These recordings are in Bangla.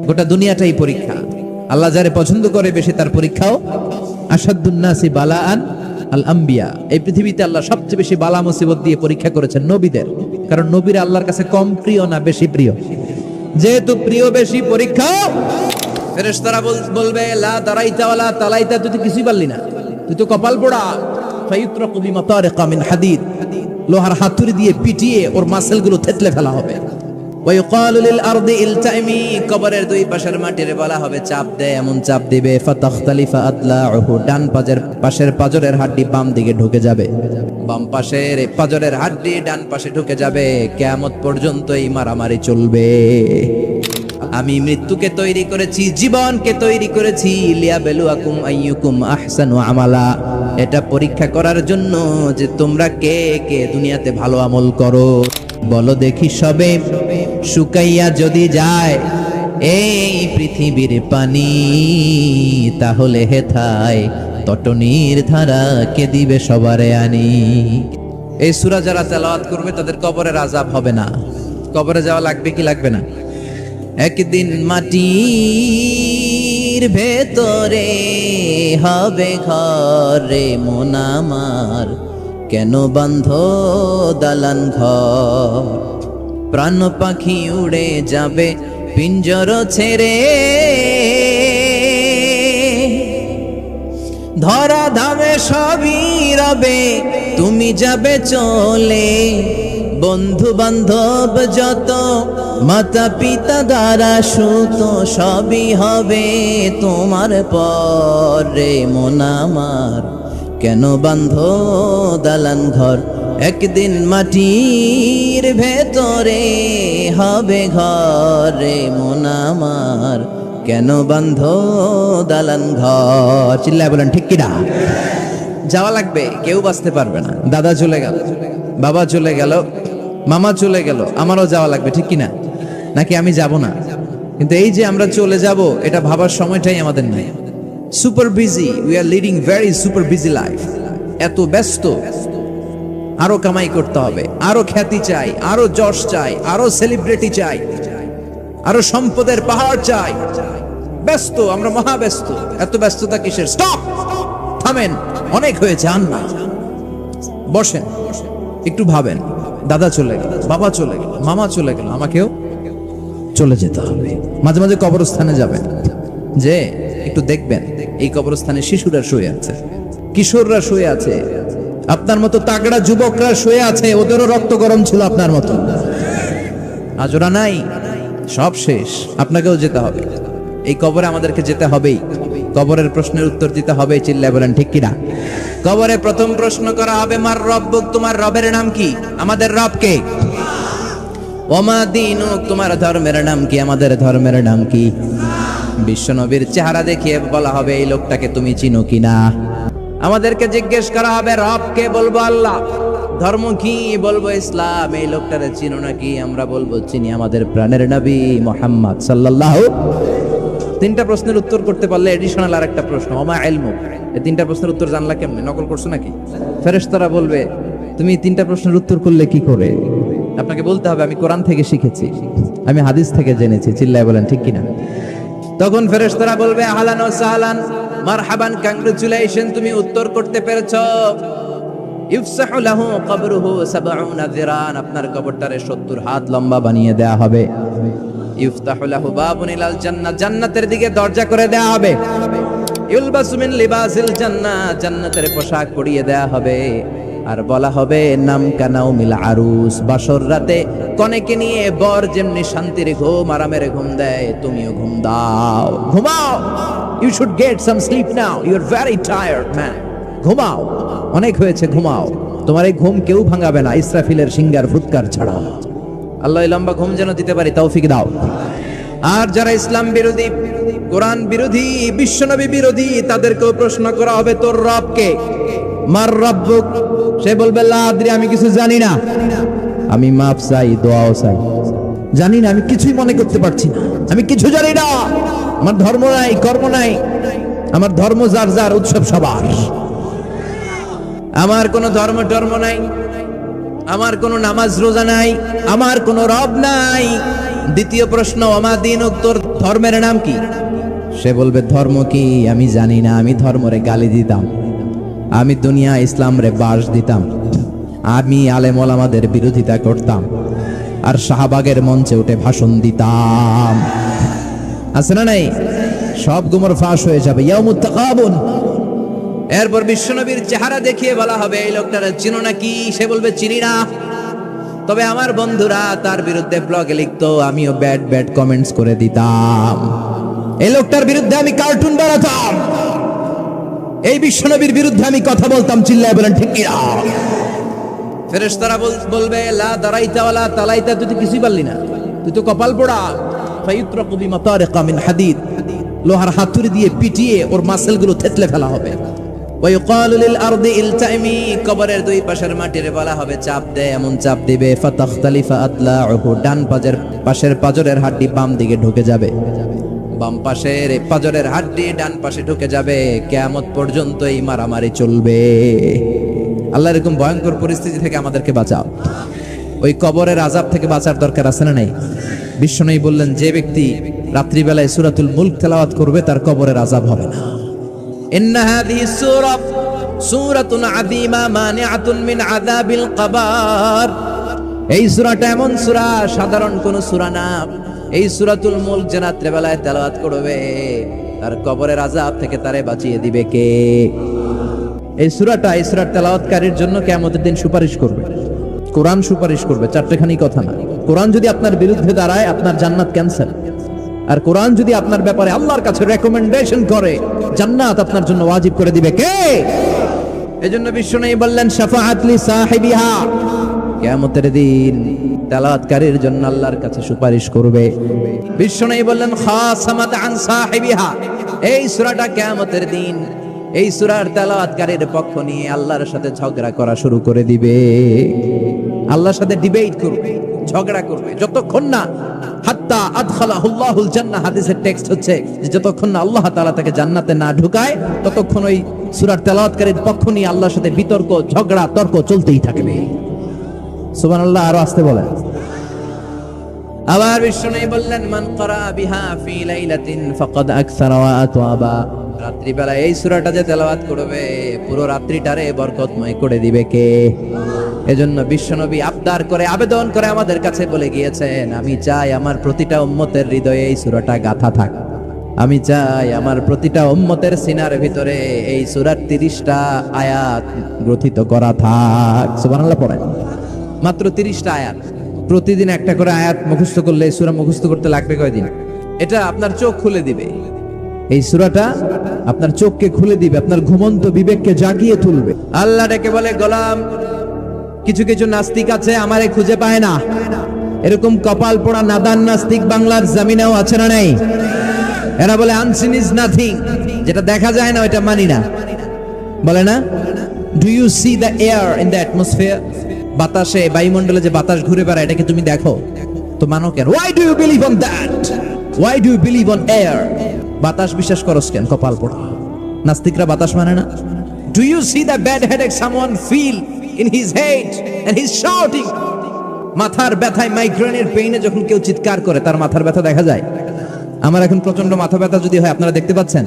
গোটা দুনিয়াটাই পরীক্ষা। আল্লাহ যারে পছন্দ করে বেশি তার পরীক্ষাও। আসাদুন নাসি বালাআন আল আম্বিয়া। এই পৃথিবীতে আল্লাহ সবচেয়ে বেশি বালা মুসিবত দিয়ে পরীক্ষা করেছেন নবীদের, কারণ নবীরা আল্লাহর কাছে কম প্রিয় না বেশি প্রিয়। যেহেতু প্রিয় বেশি, পরীক্ষা। ফেরেশতারা বলবে লা দারাইতা ওয়ালা তালাইতা, তুই তো কিছুই পারলি না, তুই তো কপাল পোড়া। ফায়ুতরাকু বিমাতারিকা মিন হাদিদ, লোহার হাতুড়ি দিয়ে পিটিয়ে ওর মাসেলগুলো থেতলে ফেলা হবে। ওয়ায়ুকালু লিল আরদি ইলতাইমি, কবরের দুই পাশের মাটিরে বলা হবে চাপ দে, এমন চাপ দিবে ফাতাখতালিফা আদলাউহু, ডান পাশের পাজরের হাড্ডি বাম দিকে ঢুকে যাবে, বাম পাশের পাজরের হাড্ডি ডান পাশে ঢুকে যাবে। কিয়ামত পর্যন্ত এই মারামারি চলবে। আমি মৃত্যুকে তৈরি করেছি, জীবনকে তৈরি করেছি, লিয়াবলুয়াকুম আইয়ুকুম আহসানু আমালা, এটা পরীক্ষা করার জন্য যে তোমরা কে কে দুনিয়াতে ভালো আমল করো। বলো দেখি সবে শুকাইয়া যদি যায় এই পৃথিবীর পানি, তাহলে হেথায় তটনির ধারা কে দিবে সবারে আনি। এই সূরা যারা তেলাওয়াত করবে তাদের কবরের আযাব হবে না। কবরে যাওয়া লাগবে কি লাগবে না? একদিন মাটির ভেতরে হবে ঘরে মন আমার, কেন বান্ধ দালান ঘর, প্রাণ পাখি উড়ে যাবে পিঞ্জর ছেড়ে, ধরা ধামে সবই রবে তুমি যাবে চলে, বন্ধু বান্ধব যত মাতা পিতা দ্বারা সুত সবই হবে তোমার পরে মন আমার, কেন বান্ধ দালান ঘর, একদিন মাটির ভেতরে হবে ঘরে মন আমার, কেন বান্ধ দালান ঘর। চিল্লায় বলেন ঠিক কিনা? যাওয়া লাগবে, কেউ বাঁচতে পারবে না। দাদা চলে গেল, বাবা চলে গেল, মামা চলে গেল, আমারও যাওয়া লাগবে, ঠিক কিনা? নাকি আমি যাব না? কিন্তু এই যে আমরা চলে যাব, এটা ভাবার সময়টাই আমাদের নাই। Super busy, we are leading very super busy life. এত ব্যস্ত, আরো কামাই করতে হবে, আরো খ্যাতি চাই, আরো যশ চাই, আরো সেলিব্রিটি চাই, আরো সম্পদের পাহাড় চাই। ব্যস্ত, আমরা মহা ব্যস্ত। এত ব্যস্ততা কিসের? স্টপ, থামেন, অনেক হয়েছে, আন না, বসেন, একটু ভাবেন। দাদা চলে গেল, বাবা চলে গেল, মামা চলে গেল, আমাকেও চলে যেতে হবে। মাঝে মাঝে কবরস্থানে যাবেন, যে একটু দেখবেন এই কবরস্থানে শিশুরা শুয়ে আছে, কিশোররা শুয়ে আছে, আপনার মতো তাগড়া যুবকরা শুয়ে আছে, ওদেরও রক্ত গরম ছিল আপনার মতো। আজ ওরা নাই, সব শেষ, আপনাকেও যেতে হবে। এই কবরে আমাদেরকে যেতে হবেই। কবরের প্রশ্নের উত্তর দিতে হবে। চিল্লায় বলেন ঠিক কিনা? কবরে প্রথম প্রশ্ন করা হবে মার রব্বুক, তোমার রবের নাম কি? আমাদের রব কে? ওমা দীনুক, তোমার ধর্মের নাম কি? আমাদের ধর্মের নাম কি? বিশ্বনবীর চেহারা দেখিয়ে বলা হবে এই লোকটাকে তুমি চিনো কিনা। আমাদেরকে জিজ্ঞেস করা হবে রব কে? বলবো আল্লাহ। ধর্ম কি? বলবো ইসলাম। এই লোকটারে চিনো নাকি? আমরা বলবো চিনি, আমাদের প্রাণের নবী মুহাম্মদ সাল্লাল্লাহু। তিনটা প্রশ্নের উত্তর করতে পারলে এডিশনাল আরেকটা প্রশ্ন, ওমা ইলমুক। এই তিনটা প্রশ্নের উত্তর জানলা কেমনে? নকল করছো নাকি? ফেরেশতারা বলবে তুমি তিনটা প্রশ্নের উত্তর করলে কি করে? আপনাকে বলতে হবে আমি কোরআন থেকে শিখেছি, আমি হাদিস থেকে জেনেছি। চিল্লায় বলেন ঠিক কিনা? তখন ফেরেশতারা বলবে আহলান ওয়া সাহলান, মারহাবান, কংগ্রাচুলেশন, তুমি উত্তর করতে পেরেছো। ইফসাহু লাহু কবরুহু 70 যিরান, আপনার কবরটারে 70 হাত লম্বা বানিয়ে দেয়া হবে। ইফতাহু লাহু বাবুন ইলাল জান্নাহ, জান্নাতের দিকে দরজা করে দেয়া হবে। ইলবাসু মিন লিবাসিল জান্নাহ, জান্নাতের পোশাক পরিয়ে দেয়া হবে। আর বলা হবে নাম কানাউ মিল আরুস, বাসর রাতে কনেকে নিয়ে বর যেমনি শান্তির ঘুম, আরামের ঘুম দেয়, তুমিও ঘুম দাও, ঘুমাও। You should get some sleep now, you are very tired man, ঘুমাও, অনেক হয়েছে, ঘুমাও। তোমার এই ঘুম কেউ ভাঙাবে না, ইসরাফিলের সিঙ্গার ফুৎকার ছাড়া। আল্লাহ লম্বা ঘুম যেন দিতে পারি তৌফিক দাও। আর যারা ইসলাম বিরোধী, কোরআন বিরোধী, বিশ্বনবী বিরোধী, তাদেরকেও প্রশ্ন করা হবে তোর রব কে? মার রব্বুক, সে বলবে লা আদরি, আমি কিছু জানি না, আমি মাফ চাই, দোয়াও চাই, জানি না, আমি কিছুই মনে করতে পারছি না, আমি কিছু জানি না, আমার ধর্ম নাই, কর্ম নাই, আমার ধর্ম যার যার, উৎসব সবার, আমার কোনো ধর্ম টর্ম নাই, আমার কোনো নামাজ রোজা নাই, আমার কোনো রব নাই, দ্বিতীয় প্রশ্ন, ওমা দীনুক, তোর ধর্মের নাম কি? সে বলবে ধর্ম কি আমি জানি না, আমি ধর্মরে গালি দিতাম, আমি দুনিয়া ইসলাম রে বাস দিতাম, আমি আলেম ওলামাদের বিরোধিতা করতাম, আর শাহবাগের মঞ্চে উঠে ভাষণ দিতাম। আছে না নাই? সব গুমর ফাঁস হয়ে যাবে। ইয়াউমুত তাকাবুন। এরপর বিশ্বনবীর চেহারা দেখিয়ে বলা হবে এই লোকটারে চিনো নাকি? সে বলবে চিনি না, তবে আমার বন্ধুরা তার বিরুদ্ধে ব্লগে লিখতো, আমিও ব্যাড ব্যাড কমেন্টস করে দিতাম, এই লোকটার বিরুদ্ধে আমি কার্টুন বানাতাম, এই বিশ্বনবীর বিরুদ্ধে আমি কথা বলতাম, চিল্লায় বলেন ঠিক কিনা? ফেরেশতারা বলবে লা দারাইতা ওয়ালা তালাইতা, তুই তো কিছুই পারলি না, তুই তো কপাল পোড়া। ফায়ুতরাকু বিমাতারিকা মিন হাদিদ, লোহার হাতুড়ি দিয়ে পিটিয়ে ওর মাসেলগুলো থেতলে ফেলা হবে। ওয়া ইউকালু লিল আরদি ইলতাইমি, কবরের দুই পাশের মাটিরে বলা হবে চাপ দে, এমন চাপ দিবে ফাতাখতালিফা আতলাউহু, ডান পাশের পাজরের হাড্ডি বাম দিকে ঢুকে যাবে, বাম পাশের পাজরের হাড্ডি ডান পাশে ঢুকে যাবে, কিয়ামত পর্যন্ত এই মারামারি চলবে। আল্লাহ এরকম ভয়ঙ্কর পরিস্থিতি থেকে আমাদেরকে বাঁচাও। ওই কবরের আযাব থেকে বাঁচার দরকার আছে না নাই? বিশ্বনবী বললেন যে ব্যক্তি রাত্রিবেলায় সূরাতুল মুলক তেলাওয়াত করবে তার কবরের আযাব হবে না। ইন্না হাযিহি সূরাতুন আযীমা মানিআতুন মিন আযাবিল কবর, এই সূরাটা এমন সূরা, সাধারণ কোন সূরা না। এই সূরাতুল মুলক যে রাত্রিবেলায় তেলাওয়াত করবে তার কবরের আযাব থেকে তারে বাঁচিয়ে দিবে কে? এই সূরার তেলাওয়াতকারীর জন্য কিয়ামতের দিন সুপারিশ করবে, কোরআন সুপারিশ করবে। চারটেখানি কথা না। কোরআন যদি আপনার বিরুদ্ধে দাঁড়ায় আপনার জান্নাত ক্যান্সেল, আর কোরআন যদি আপনার ব্যাপারে আল্লাহর কাছে রেকমেন্ডেশন করে জান্নাত আপনার জন্য ওয়াজিব করে দিবে কে? এজন্য বিশ্বনবী বললেন শাফাআত লি সাহিবিহা, কিয়ামতের দিন তেলাওয়াতকারীর জন্য আল্লাহর কাছে সুপারিশ করবে। বিশ্বনবী বললেন খাসামাত আন সাহিবিহা, এই সূরাটা কিয়ামতের দিন এই সূরার তেলাওয়াতকারীর পক্ষ নিয়ে আল্লাহর সাথে ঝগড়া করা শুরু করে দিবে, আল্লাহর সাথে ডিবেট করবে, ঝগড়া করবে, যতক্ষণ না হাত্তা আদখালাহুল্লাহুল জান্নাহ। হাদিসের টেক্সট হচ্ছে যে যতক্ষণ না আল্লাহ তাআলা তাকে জান্নাতে না ঢুকায় ততক্ষণ ওই সূরার তেলাওয়াতকারীর পক্ষ নিয়ে আল্লাহর সাথে বিতর্ক, ঝগড়া, তর্ক চলতেই থাকবে। সুবহানাল্লাহ। আরো আসতে বলেন। আবার বিশ্বনবী বললেন মান ক্বারা বিহা ফি লাইলাতিন ফাকাদ আকসারা ওয়া আতওয়াবা, রাত্রিবেলা এই সূরাটা যে তেলাওয়াত করবে পুরো রাত্রিটারে বরকতময় করে দিবে কে? এজন্য বিশ্বনবী আবদার করে, আবেদন করে আমাদের কাছে বলে গিয়েছেন, আমি চাই আমার প্রতিটা উম্মতের হৃদয়ে এই সূরাটা গাঁথা থাক, আমি চাই আমার প্রতিটা উম্মতের সিনার ভিতরে এই সূরার 30টা আয়াত গ্রথিত করা থাক। সুবহানাল্লাহ পড়েন। মাত্র 30টা আয়াত, প্রতিদিন একটা করে আয়াত মুখস্থ করলে এই সূরা মুখস্থ করতে লাগবে কয়দিন? এটা আপনার চোখ খুলে দিবে, এই সূরাটা আপনার চোখকে খুলে দিবে, আপনার ঘুমন্ত বিবেককে জাগিয়ে তুলবে। আল্লাহ ডেকে বলে গোলাম, কিছু কিছু নাস্তিক আছে আমারে খুঁজে পায় না, এরকম কপাল পোড়া নাদান নাস্তিক বাংলার জমিনেও আছে না নাই? এরা বলে আনসিন ইজ নাথিং, যেটা দেখা যায় না ওটা মানি না, বলে না? Do you see the air in the atmosphere, বাতাসে, বায়ুমণ্ডলে যে বাতাস ঘুরে বেড়ায় এটাকে তুমি দেখো তো মানো কেন? Why do you believe on that? Why do you believe on air? বাতাস বিশ্বাস করস কেন? কপাল পোড়া নাস্তিকরা বাতাস মানে না। Do you see the bad headache someone feel in his head and he is shouting? মাথার ব্যথায়, মাইগ্রেনের পেইনে যখন কেউ চিৎকার করে তার মাথার ব্যথা দেখা যায়। আমার এখন প্রচন্ড মাথা ব্যথা যদি হয় আপনারা দেখতে পাচ্ছেন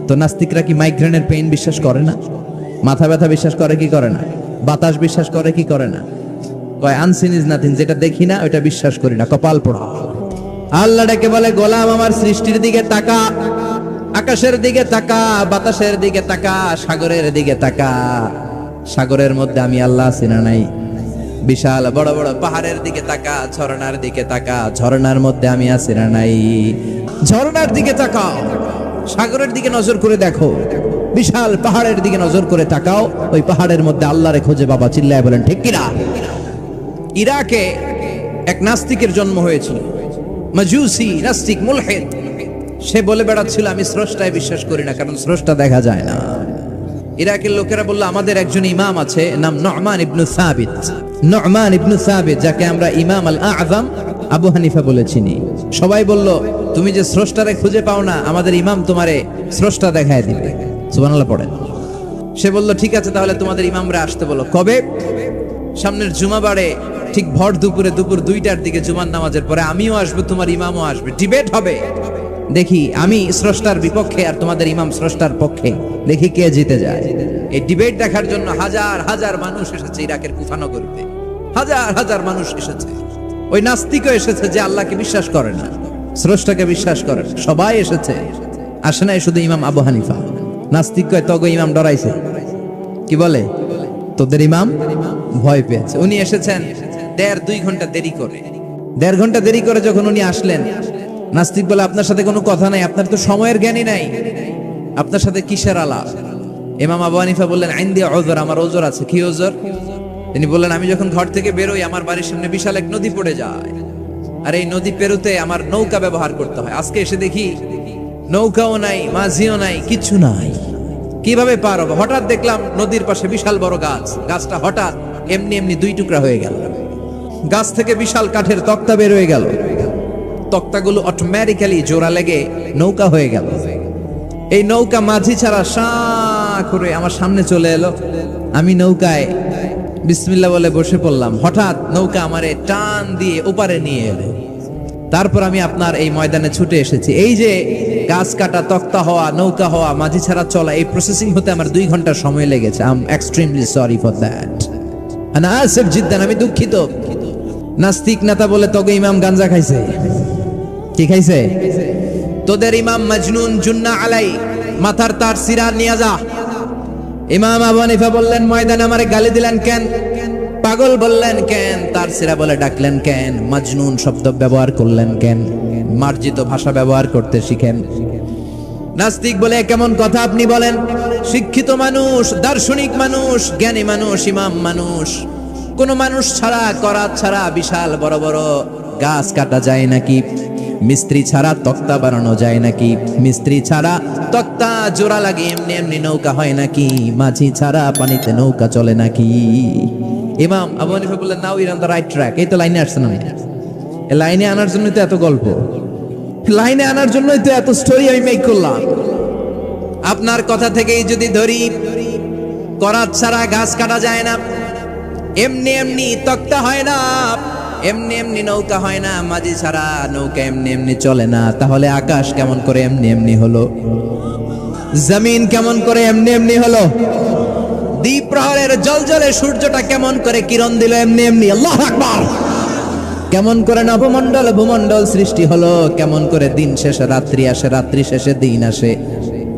তো, নাস্তিকরা কি মাইগ্রেনের পেইন বিশ্বাস করে না? মাথা ব্যথা বিশ্বাস করে কি করে না? বাতাস বিশ্বাস করে কি করে না? কয় আনসিন ইজ নাথিং, যেটা দেখি না ওটা বিশ্বাস করি না, কপাল পোড়া। আল্লাহ ডেকে বলে গোলাম আমার সৃষ্টির দিকে তাকা, আকাশের দিকে তাকা, বাতাসের দিকে তাকা, সাগরের দিকে তাকা। সাগরের মধ্যে আমি আল্লাহ আছি না নাই? বিশাল বড় বড় পাহাড়ের দিকে তাকা, ঝর্ণার দিকে তাকা, ঝর্ণার মধ্যে আমি আছি না নাই? ঝর্ণার দিকে তাকাও, সাগরের দিকে নজর করে দেখো, বিশাল পাহাড়ের দিকে নজর করে তাকাও, ওই পাহাড়ের মধ্যে আল্লাহরে খোঁজে বাবা, চিল্লায় বলেন ঠিক কিনা? ইরাকে এক নাস্তিকের জন্ম হয়েছিল, মাজুসি নাস্তিক, মুলহিদ। সে বলে বেড়াচ্ছিল আমি স্রষ্টায় বিশ্বাস করি না, কারণ স্রষ্টা দেখা যায় না। ইরাকের লোকেরা বলল আমাদের একজন ইমাম আছে, নাম নু'মান ইবনে সাবিত। নু'মান ইবনে সাবিত, যাকে আমরা ইমাম আল আযম আবু হানিফা বলে চিনি। সবাই বলল তুমি যে স্রষ্টারে খুঁজে পাও না, আমাদের ইমাম তোমারে স্রষ্টা দেখায় দিবে। সুবহানাল্লাহ পড়েন। সে বলল ঠিক আছে, তাহলে তোমাদের ইমামরা আসতে বলো। কবে? সামনের জুমাবারে ঠিক ভর দুপুরে, দুপুর 2টার দিকে জুমার নামাজের পরে আমিও আসবো, তোমার ইমামও আসবে, ডিবেট হবে। দেখি আমি স্রষ্টার বিপক্ষে আর তোমাদের ইমাম স্রষ্টার পক্ষে, দেখি কে জিতে যায়। এই ডিবেট দেখার জন্য হাজার হাজার মানুষ এসেছে ইরাকের কুফানগরীতে, হাজার হাজার মানুষ এসেছে। ওই নাস্তিকও এসেছে যে আল্লাহকে বিশ্বাস করে না, স্রষ্টাকে বিশ্বাস করে না, সবাই এসেছে। আসে নাই শুধু ইমাম আবু হানিফা। নাস্তিক কয় তগো ইমাম ডরাইছে, কি বলে তোদের ইমাম ভয় পেয়েছে। উনি এসেছেন 1.5-2 ঘন্টা দেরি করে, 1.5 ঘন্টা দেরি করে যখন উনি আসলেন, নাস্তিক বলে আপনার সাথে কোনো কথা নাই, আপনার তো সময়ের জ্ঞানই নাই, আপনার সাথে কিসের আলাপ? ইমাম আবু হানিফা বললেন আইন্দি ওযর, আমার ওযর আছে। কি ওযর? তিনি বললেন আমি যখন ঘর থেকে বেরোই আমার বাড়ির সামনে বিশাল এক নদী পড়ে যায়, আর এই নদী পেরোতে আমার নৌকা ব্যবহার করতে হয়। আজকে এসে দেখি নৌকাও নাই, মাঝিও নাই, কিচ্ছু নাই, কিভাবে পার হবো? হঠাৎ দেখলাম নদীর পাশে বিশাল বড় গাছ, গাছটা হঠাৎ এমনি এমনি 2 টুকরা হয়ে গেল, গাছ থেকে বিশাল কাঠের তক্তা বের হয়ে গেল, তক্তাগুলো অটোমেটিক্যালি জোড়া লেগে নৌকা হয়ে গেল। এই নৌকা মাঝি ছাড়া সা করে আমার সামনে চলে এলো, আমি নৌকায় বিসমিল্লাহ বলে বসে পড়লাম। হঠাৎ নৌকা আমারে টান দিয়ে ওপারে নিয়ে এলো। তারপর আমি আপনার এই ময়দানে ছুটে এসেছি। এই যে গাছ কাটা, তক্তা হওয়া, নৌকা হওয়া, মাঝি ছাড়া চলা, এই প্রসেসিং হতে আমার 2 ঘন্টা সময় লেগেছে। I am extremely sorry for that, আনা আসিফ জিদ্দান, আমি দুঃখিত। নাস্তিক নেতা বলে তবে ইমাম গাঞ্জা খাইছে। কি খাইছে? তোদের ইমাম মজনুন, জুন্না আলাই, মাথার তার সিরা নিয়ে যা। ইমাম আবু হানিফা বললেন ময়দানে আমারে গালি দিলেন কেন? পাগল বললেন কেন? তার সিরা বলে ডাকলেন কেন? মজনুন শব্দ ব্যবহার করলেন কেন? মার্জিত ভাষা ব্যবহার করতে শিখেন। নাস্তিক বলে কেমন কথা আপনি বলেন? শিক্ষিত মানুষ, দার্শনিক মানুষ, জ্ঞানী মানুষ, ইমাম মানুষ, কোন মানুষ ছাড়া, করাত ছাড়া বিশাল বড় বড় গাছ কাটা যায় নাকি? মিস্ত্রি ছাড়া তক্তা বানানো যায় নাকি? মিস্ত্রি ছাড়া তক্তা জোড়া লাগে এমনি এমনি নৌকা হয় নাকি? মাঝি ছাড়া পানিতে নৌকা চলে নাকি? ইমাম আবু হানিফা বললেন now you're on the right track. এই তো লাইনে আসছেন, আমি এই লাইনে আনার জন্যই তো এত গল্প, লাইনে আনার জন্যই তো এত স্টোরি আমি মেক করলাম। আপনার কথা থেকেই যদি ধরি, করাত ছাড়া গাছ কাটা যায় না, এমনি এমনি তক্তা হয় না, এমনি এমনি নৌকা হয় না, মাঝি ছাড়া নৌকা এমনি এমনি চলে না, তাহলে আকাশ কেমন করে এমনি এমনি হলো? জমিন কেমন করে এমনি এমনি হলো? দ্বীপ প্রহরের জলজলে সূর্যটা কেমন করে কিরণ দিল এমনি এমনি? আল্লাহু আকবার! কেমন করে নবমণ্ডল ভূমণ্ডল সৃষ্টি হলো? কেমন করে দিন শেষে রাত্রি আসে, রাত্রি শেষে দিন আসে?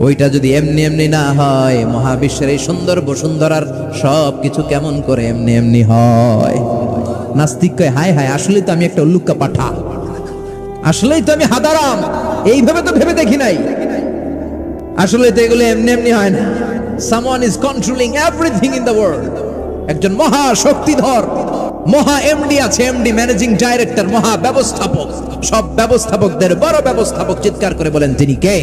ওইটা যদি এমনি এমনি না হয়, মহাবিশ্বের এই সুন্দর বসুন্ধরার সব কিছু কেমন করে এমনি এমনি হয়? নাস্তিক কয় হায় হায়, আসলেই তো আমি একটা উল্লুক্কা পাঠা, আসলেই তো আমি হাদারাম, এইভাবে তো ভেবে দেখি নাই। আসলে তো এগুলো এমনি এমনি হয় না। Someone is controlling everything in the world. একজন মহা শক্তিধর মহা এমডি আছে, এমডি ম্যানেজিং ডাইরেক্টর, মহা ব্যবস্থাপক, সব ব্যবস্থাপকদের বড় ব্যবস্থাপক। চিৎকার করে বলেন তিনি কে?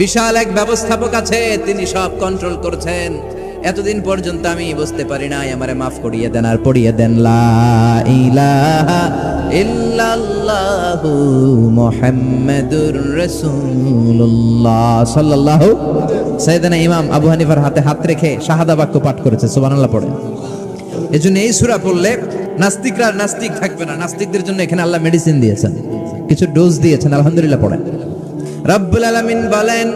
বিশাল এক ব্যবস্থাপক আছে, তিনি সব কন্ট্রোল করছেন। এতদিন পর্যন্ত আমি বুঝতে পারি নাই, আমারে মাফ করিয়ে দেন আর পড়িয়ে দেন লা ইলাহা ইল্লাল্লাহু মুহাম্মাদুর রাসূলুল্লাহ সাল্লাল্লাহু। সাইয়েদনা ইমাম আবু হানিফার হাতে হাত রেখে শাহাদা বাক্য পাঠ করেছে, সুবহানাল্লাহ পড়ে। এজন্য এই সূরা পড়লে নাস্তিকরা নাস্তিক থাকবে না। নাস্তিকদের জন্য এখানে আল্লাহ মেডিসিন দিয়েছেন, কিছু ডোজ দিয়েছেন। আলহামদুলিল্লাহ পড়েন। রব্বুল আলামিন বলেন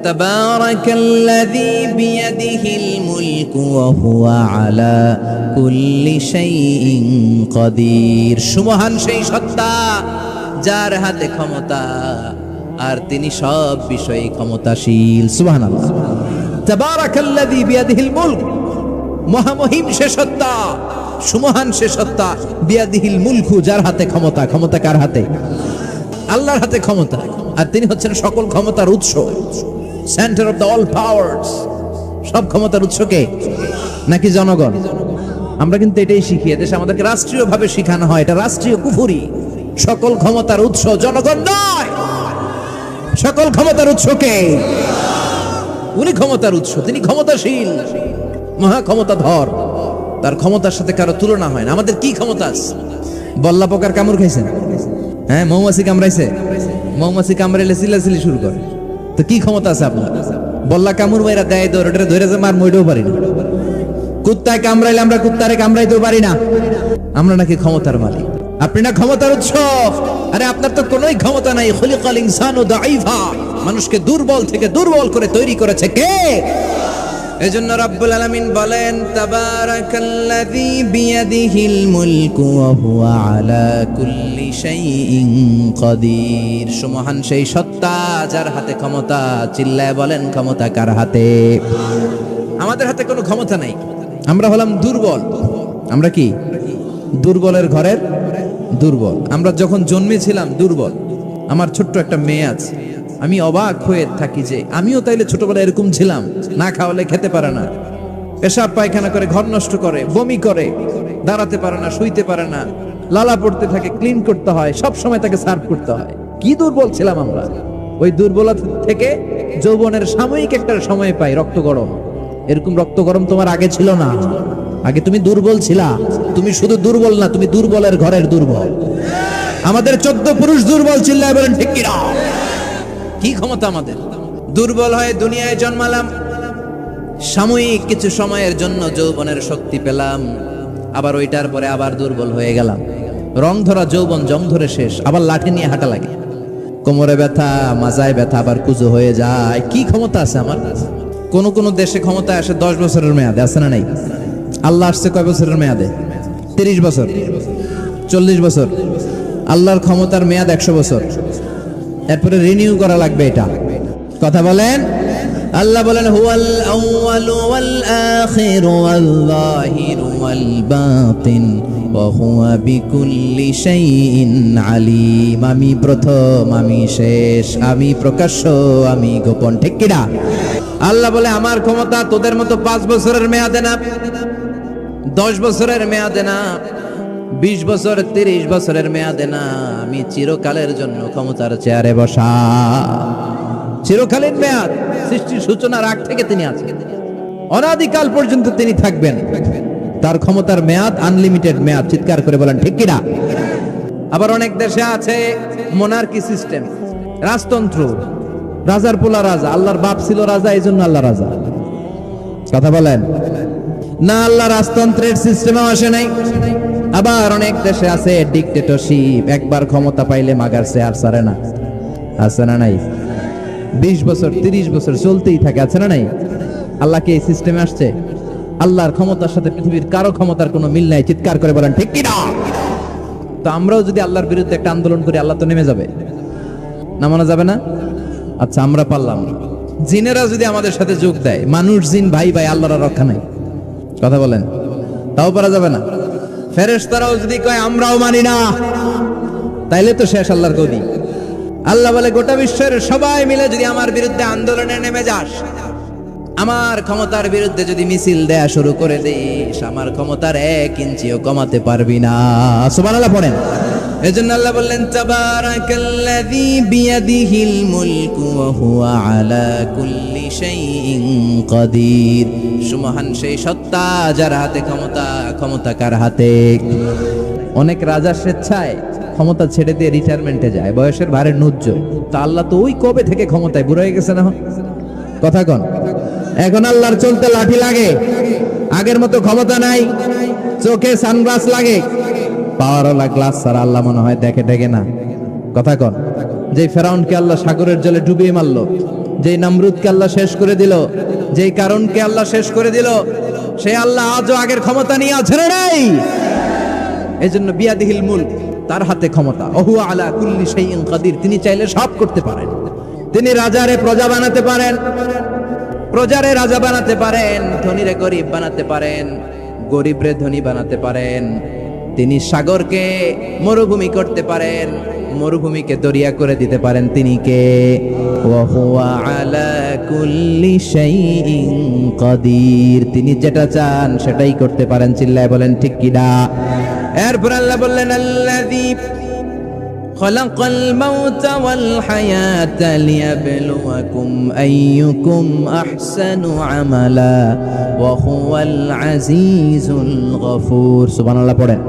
তাবারাকাল্লাযী বিয়াদিহিল মুলকু ওয়া হুয়া আলা কুল্লি শাইইন কাদির। সুমহান সেই সত্তা যার হাতে ক্ষমতা আর তিনি সব বিষয়ে ক্ষমতাশীল। সুবহানাল্লাহ। তাবারাকাল্লাযী বিয়াদিহিল মুলক, মহামহিম সে সত্তা, সুমহান সে সত্তা, বিয়াদিহিল মুলকু, যার হাতে ক্ষমতা। ক্ষমতা কার হাতে? আল্লাহর হাতে ক্ষমতা। আর তিনি হচ্ছেন সকল ক্ষমতার উৎস, centre of the all powers. সব ক্ষমতার উৎস কে? নাকি জনগণ? আমরা কিন্তু এটাই শিখি, এদেশে আমাদেরকে রাষ্ট্রীয়ভাবে শিখানো হয়, এটা রাষ্ট্রীয় কুফরি। সকল ক্ষমতার উৎস জনগণ নয়, সকল ক্ষমতার উৎস কে? উনি ক্ষমতার উৎস, তিনি ক্ষমতাশীল, মহা ক্ষমতাধর, তার ক্ষমতার সাথে কারো তুলনা হয় না। আমাদের কি ক্ষমতা আছে? বল্লা পোকার কামড় খাইছেন? হ্যাঁ, মৌমাছি কামড়াইছে? মৌমাছি কামড়াইলে চিল্লাচিল্লি শুরু করে, তো কি ক্ষমতা আছে আপনার? বল্লা কামড় মাইরা দেয়, ধরে যে মার মইটাও পারি না। কুত্তায় কামড়াইলে আমরা কুত্তারে কামড়াইতেও পারি না। আমরা নাকি ক্ষমতার মালিক, আপনি না ক্ষমতার উৎস। আরে আপনার তো কোনোই ক্ষমতা নাই। খুলিকাল ইনসানু দাঈফা, মানুষকে দুর্বল থেকে দুর্বল করে তৈরি করেছে কে? এজন্য রব্বুল আলামিন বলেন, তাবারাকাল্লাযী বিয়াদিহিল মুলকু ওয়া হুয়া আলা কুল্লি শাইইন কাদির। সুমহান সেই সত্তা যার হাতে ক্ষমতা। চিল্লায় বলেন, ক্ষমতা কার হাতে? আমাদের হাতে কোনো ক্ষমতা নাই। আমরা হলাম দুর্বল। আমরা কি? দুর্বলের ঘরের দুর্বল। আমরা যখন জন্মেছিলাম দুর্বল। আমার ছোট্ট একটা মেয়ে আছে, আমি অবাক হয়ে থাকি যে আমিও তাইলে ছোটবেলায় এরকম ছিলাম। না খাওয়ালে খেতে পারে না, পেশাব পায়খানা করে, ঘর নষ্ট করে, বমি করে, দাঁড়াতে পারে না, শুইতে পারে না, লালা পড়তে থাকে, ক্লিন করতে হয়, সব সময় তাকে সার্ভ করতে হয়। কি দুর্বল ছিলাম আমরা। ওই দুর্বলতা থেকে যৌবনের সাময়িক একটা সময় পাই রক্ত গরম। এরকম রক্ত গরম তোমার আগে ছিল না। আগে তুমি দুর্বল ছিলা। তুমি শুধু দুর্বল না, তুমি দুর্বলের ঘরের দুর্বল। আমাদের 14 পুরুষ দুর্বল। চিল্লায় বলেন ঠিক কিনা? কি ক্ষমতা আমাদের? দুর্বল হয়ে দুনিয়ায় জন্মালাম, সাময়িক কিছু সময়ের জন্য যৌবনের শক্তি পেলাম, আবার ওইটার পরে আবার দুর্বল হয়ে গেলাম। রং ধরা যৌবন জং ধরে শেষ, আবার লাঠি নিয়ে হাঁটা লাগে। কোমরে ব্যথা, মাজায় ব্যথা, আবার কুজো হয়ে যায়। কি ক্ষমতা আছে আমার? কোন কোন দেশে ক্ষমতা আসে 10 বছরের মেয়াদে, আছে না নাই? আল্লাহ আসছে কয় বছরের মেয়াদে? 30 বছর, 40 বছর। আল্লাহর ক্ষমতার মেয়াদ 100 বছর। এরপরে রিনিউ করা লাগবে। এটা কথা বলেন। আল্লাহ বলেন, হুয়াল আউয়ালু ওয়াল আখিরু ওয়াল যাহিরু ওয়াল বাতিন ওয়া হুয়া বিকুল্লি শাইইন আলিম। আমি প্রথম, আমি শেষ, আমি প্রকাশ্য, আমি গোপন। ঠিক কি না? আল্লাহ বলে, আমার ক্ষমতা তোদের মতো 5 বছরের মেয়াদে না, 10 বছরের মেয়াদে না, 20 বছর, 30 বছরের মেয়াদে না। আমি চিরকালের জন্য ক্ষমতার চেয়ারে বসা। চিরকালীন মেয়াদ। সৃষ্টির সূচনার আগ থেকে তিনি আছেন, অনাদিকাল পর্যন্ত তিনি থাকবেন। তার ক্ষমতার মেয়াদ আনলিমিটেড মেয়াদ। চিৎকার করে বলেন ঠিক কিনা? আবার অনেক দেশে আছে মোনার্কি সিস্টেম, রাজতন্ত্র। রাজার পোলা রাজা। আল্লাহর বাপ ছিল রাজা, এই জন্য আল্লাহ রাজা। কথা বলেন না। আল্লাহ রাজতন্ত্রের সিস্টেমে আসে নাই। আবার অনেক দেশে আছে ডিক্টেটরশিপ। একবার ক্ষমতা পাইলে মাগার চেয়ার ছাড়ে না। আছে না নাই? 20 বছর, 30 বছর চলতেই থাকে। আছে না নাই? আল্লাহ কি এই সিস্টেমে আসছে? আল্লাহর ক্ষমতার সাথে পৃথিবীর কারো ক্ষমতার কোনো মিল নাই। চিৎকার করে বলেন ঠিক কিনা? তো আমরাও যদি আল্লাহর বিরুদ্ধে একটা আন্দোলন করি, আল্লাহ তো নেমে যাবে? নামানো যাবে না? আচ্ছা, আমরা পারলাম না। জিনেরা যদি আমাদের সাথে যোগ দেয়, মানুষ জিন ভাই ভাই, আল্লাহর রক্ষা নাই। কথা বলেন, তাও পারা যাবে না। ফেরেশতারাও যদি কয় আমরাও মানি না, তাইলে তো শেষ আল্লাহর গদি। আল্লাহ বলে, গোটা বিশ্বের সবাই মিলে যদি আমার বিরুদ্ধে আন্দোলনে নেমে যাস, আমার ক্ষমতার বিরুদ্ধে যদি মিছিল দেয়া শুরু করে দিস, আমার ক্ষমতার 1 ইঞ্চিও কমাতে পারবি না। সুবহানাল্লাহ পড়েন। এজন্য আল্লাহ বললেন, তাবারাকাল্লাযী বিয়াদিহিল মুলকু ওয়া হুয়া আলা কুল্লি শাইইন কাদির। সুমহান সেই সত্তা যার হাতে ক্ষমতা। ক্ষমতা কার হাতে? অনেক রাজা স্বেচ্ছায় ক্ষমতা ছেড়ে দিয়ে রিটায়ারমেন্টে যায়, বয়সের ভারে নুজ্জ। তা আল্লাহ তো ওই কবে থেকে ক্ষমতায়, বুড়ো হয়ে গেছে না? কথা কন। এখন আল্লাহর চলতে লাঠি লাগে, আগের মতো ক্ষমতা নাই। চোখে সানগ্লাস লাগে, পাওয়ারওয়ালা গ্লাস ছাড়া আল্লাহ মনে হয় দেখে না। কথা কন। যেই ফেরাউনকে আল্লাহ সাগরের জলে ডুবিয়ে মারলো, যেই নমরুদকে আল্লাহ শেষ করে দিল, যেই কারণকে আল্লাহ শেষ করে দিল, সেই আল্লাহ আজও আগের ক্ষমতা নিয়ে আছে না নাই? এজন্য বিয়াদিহিল মুলক, তার হাতে ক্ষমতা। ওহু আলা কুল্লি শাইইন কাদির। তিনি চাইলে সব করতে পারেন। তিনি রাজারে প্রজা বানাতে পারেন, প্রজারে রাজা বানাতে পারেন, ধনীরে গরিব বানাতে পারেন, গরিবরে ধনী বানাতে পারেন। তিনি সাগরকে মরুভূমি করতে পারেন, মরুভূমিকে দরিয়া করে দিতে পারেন। তিনি কে? ওয়া হুয়া আলা কুল্লি শাইইন কাদির। তিনি যেটা চান সেটাই করতে পারেন। চিল্লায় বলেন ঠিক কিনা? এরপর আল্লাহ বললেন, আল্লাযী খালাকাল মাউতা ওয়াল হায়াতা লিয়াবলুয়াকুম আইয়ুকুম আহসানু আমালা ওয়া হুয়াল আজিজুল গফুর। সুবহানাল্লাহ পড়েন।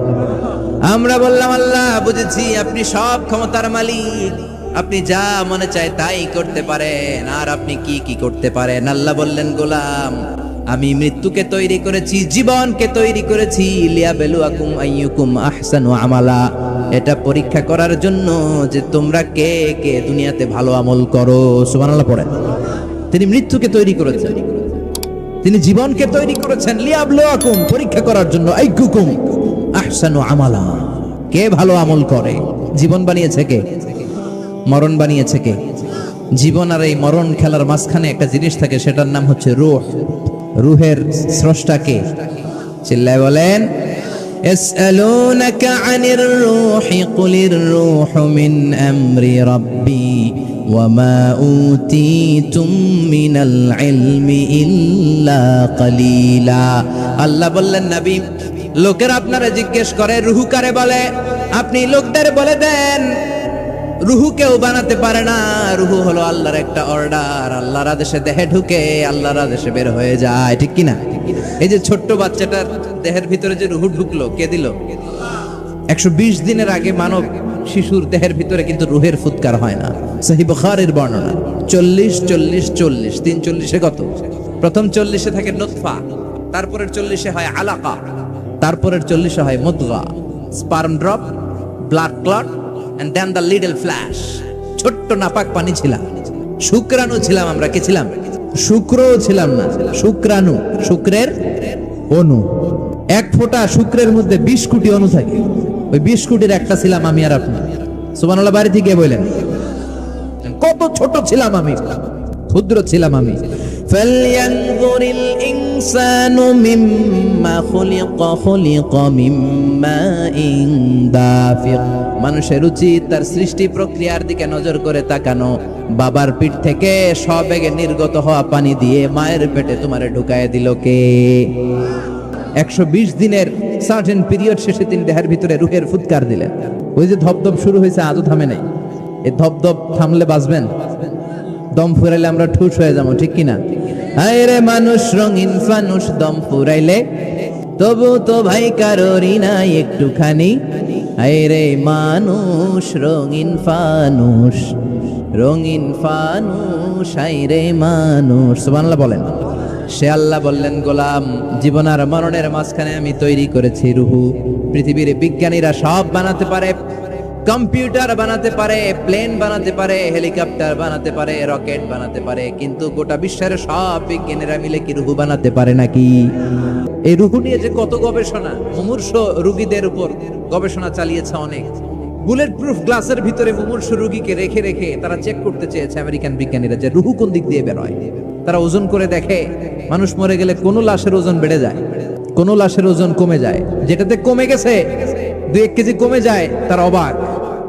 আমরা বললাম, আল্লাহ বুঝেছি আপনি সব ক্ষমতার মালিক, আপনি যা মনে চায় তাই করতে পারেন। আর আপনি কি কি করতে পারেন? আল্লাহ বললেন, গোলাম আমি মৃত্যুকে তৈরি করেছি, জীবনকে তৈরি করেছি, লিয়াবলুয়াকুম আইয়ুকুম আহসানু আমালা, এটা পরীক্ষা করার জন্য যে তোমরা কে কে দুনিয়াতে ভালো আমল করো। সুবহানাল্লাহ পড়েন। তিনি মৃত্যুকে তৈরি করেছেন, তিনি জীবনকে তৈরি করেছেন, লিয়াবলুয়াকুম পরীক্ষা করার জন্য, আইয়ুকুম আহসানু আমালা, কে ভালো আমল করে। জীবন বানিয়েছে কে? মরণ বানিয়েছে কে? জীবন আর এই মরণ খেলার মাঝখানে একটা জিনিস থাকে, সেটার নাম হচ্ছে রূহ। রূহের স্রষ্টা কে? চিল্লায় বলেন। يسألونك عن الروح قل الروح من أمر ربي وما أوتيتم من العلم إلا قليلا। আল্লাহ বললেন নবী, লোকেরা আপনারা জিজ্ঞেস করে রূহ কারে বলে, আপনি লোকদের বলে দেন রুহু কেউ বানাতে পারে না। রুহু হলো আল্লাহর একটা অর্ডার, আল্লাহর আদেশে দেহে ঢুকে আল্লাহর আদেশে বের হয়ে যায়, ঠিক কিনা? এই যে ছোট্ট বাচ্চাটার দেহের ভিতরে যে রুহু ঢুকলো, কে দিল? 120 দিনের আগে মানব শিশুর দেহের ভিতরে কিন্তু রুহের ফুৎকার হয় না। সহিহ বুখারীর বর্ণনা 40 40 40 340 কত? প্রথম 40 থাকে নুতফা, তারপরের 40 হয় আলাকা, তারপরের 40 হয় মুদগা, sperm drop, blood clot and then the little flash। ছোট্ট নাপাক পানি ছিলাম, শুক্রাণু ছিলাম আমরা। কে ছিলাম? শুক্রও ছিলাম না, শুক্রাণু, শুক্রের অণু। এক ফোঁটা শুক্রের মধ্যে 20 কোটি অণু থাকে, ওই 20 কোটির একটা ছিলাম আমি আর আপনি। সুবহানাল্লাহ বাড়ি থেকে বলেন, কত ছোট ছিলাম আমি, ক্ষুদ্র ছিলাম আমি। فلينظر الإنسان مما خلق خلق من ماء دافق। মানুষের উচিত তার সৃষ্টি প্রক্রিয়ার দিকে নজর করে তাকানো। বাবার পিঠ থেকে সবেগে নির্গত হওয়া পানি দিয়ে মায়ের পেটে তোমারে ঢুকায় দিল কে? 120 দিনের সার্টেন পিরিয়ড শেষে তিনি দেহের ভিতরে রুহের ফুৎকার দিলেন। ওই যে ধপধপ শুরু হয়েছে, আজও থামে নাই। এই ধপধপ থামলে বাঁচবেন, দম ফুরাইলে আমরা ঠুস হয়ে যাবো, ঠিক কিনা? হায়রে মানুষ রঙিন ফানুষ, দম ফুরাইলে তবু তো ভাই কারোরই নাই একটুখানি। হায়রে মানুষ রঙিন ফানুষ, রঙিন ফানুষ, হায়রে মানুষ। সুবহানাল্লাহ বলেন। সে আল্লাহ বললেন, গোলাম জীবন আর মরণের মাঝখানে আমি তৈরি করেছি রুহু। পৃথিবীর বিজ্ঞানীরা সব বানাতে পারে, কম্পিউটার বানাতে পারে, প্লেন বানাতে পারে, হেলিকপ্টার বানাতে পারে, রকেট বানাতে পারে, কিন্তু গোটা বিশ্বের সব বিজ্ঞানীরা মিলে কি রুহু বানাতে পারে নাকি? এই রুহু নিয়ে যে কত গবেষণা, মুমূর্ষ রোগীদের উপর গবেষণা চালিয়েছে অনেক। বুলেট প্রুফ গ্লাসের ভিতরে মুমূর্ষ রোগীকে রেখে রেখে তারা চেক করতে চেয়েছে আমেরিকান বিজ্ঞানীরা যে রুহু কোন দিক দিয়ে বের হয়। তারা ওজন করে দেখে, মানুষ মরে গেলে কোন লাশের ওজন বেড়ে যায়, কোন লাশের ওজন কমে যায়। যেটাতে কমে গেছে 2-1 কেজি কমে যায়, তার অবাক।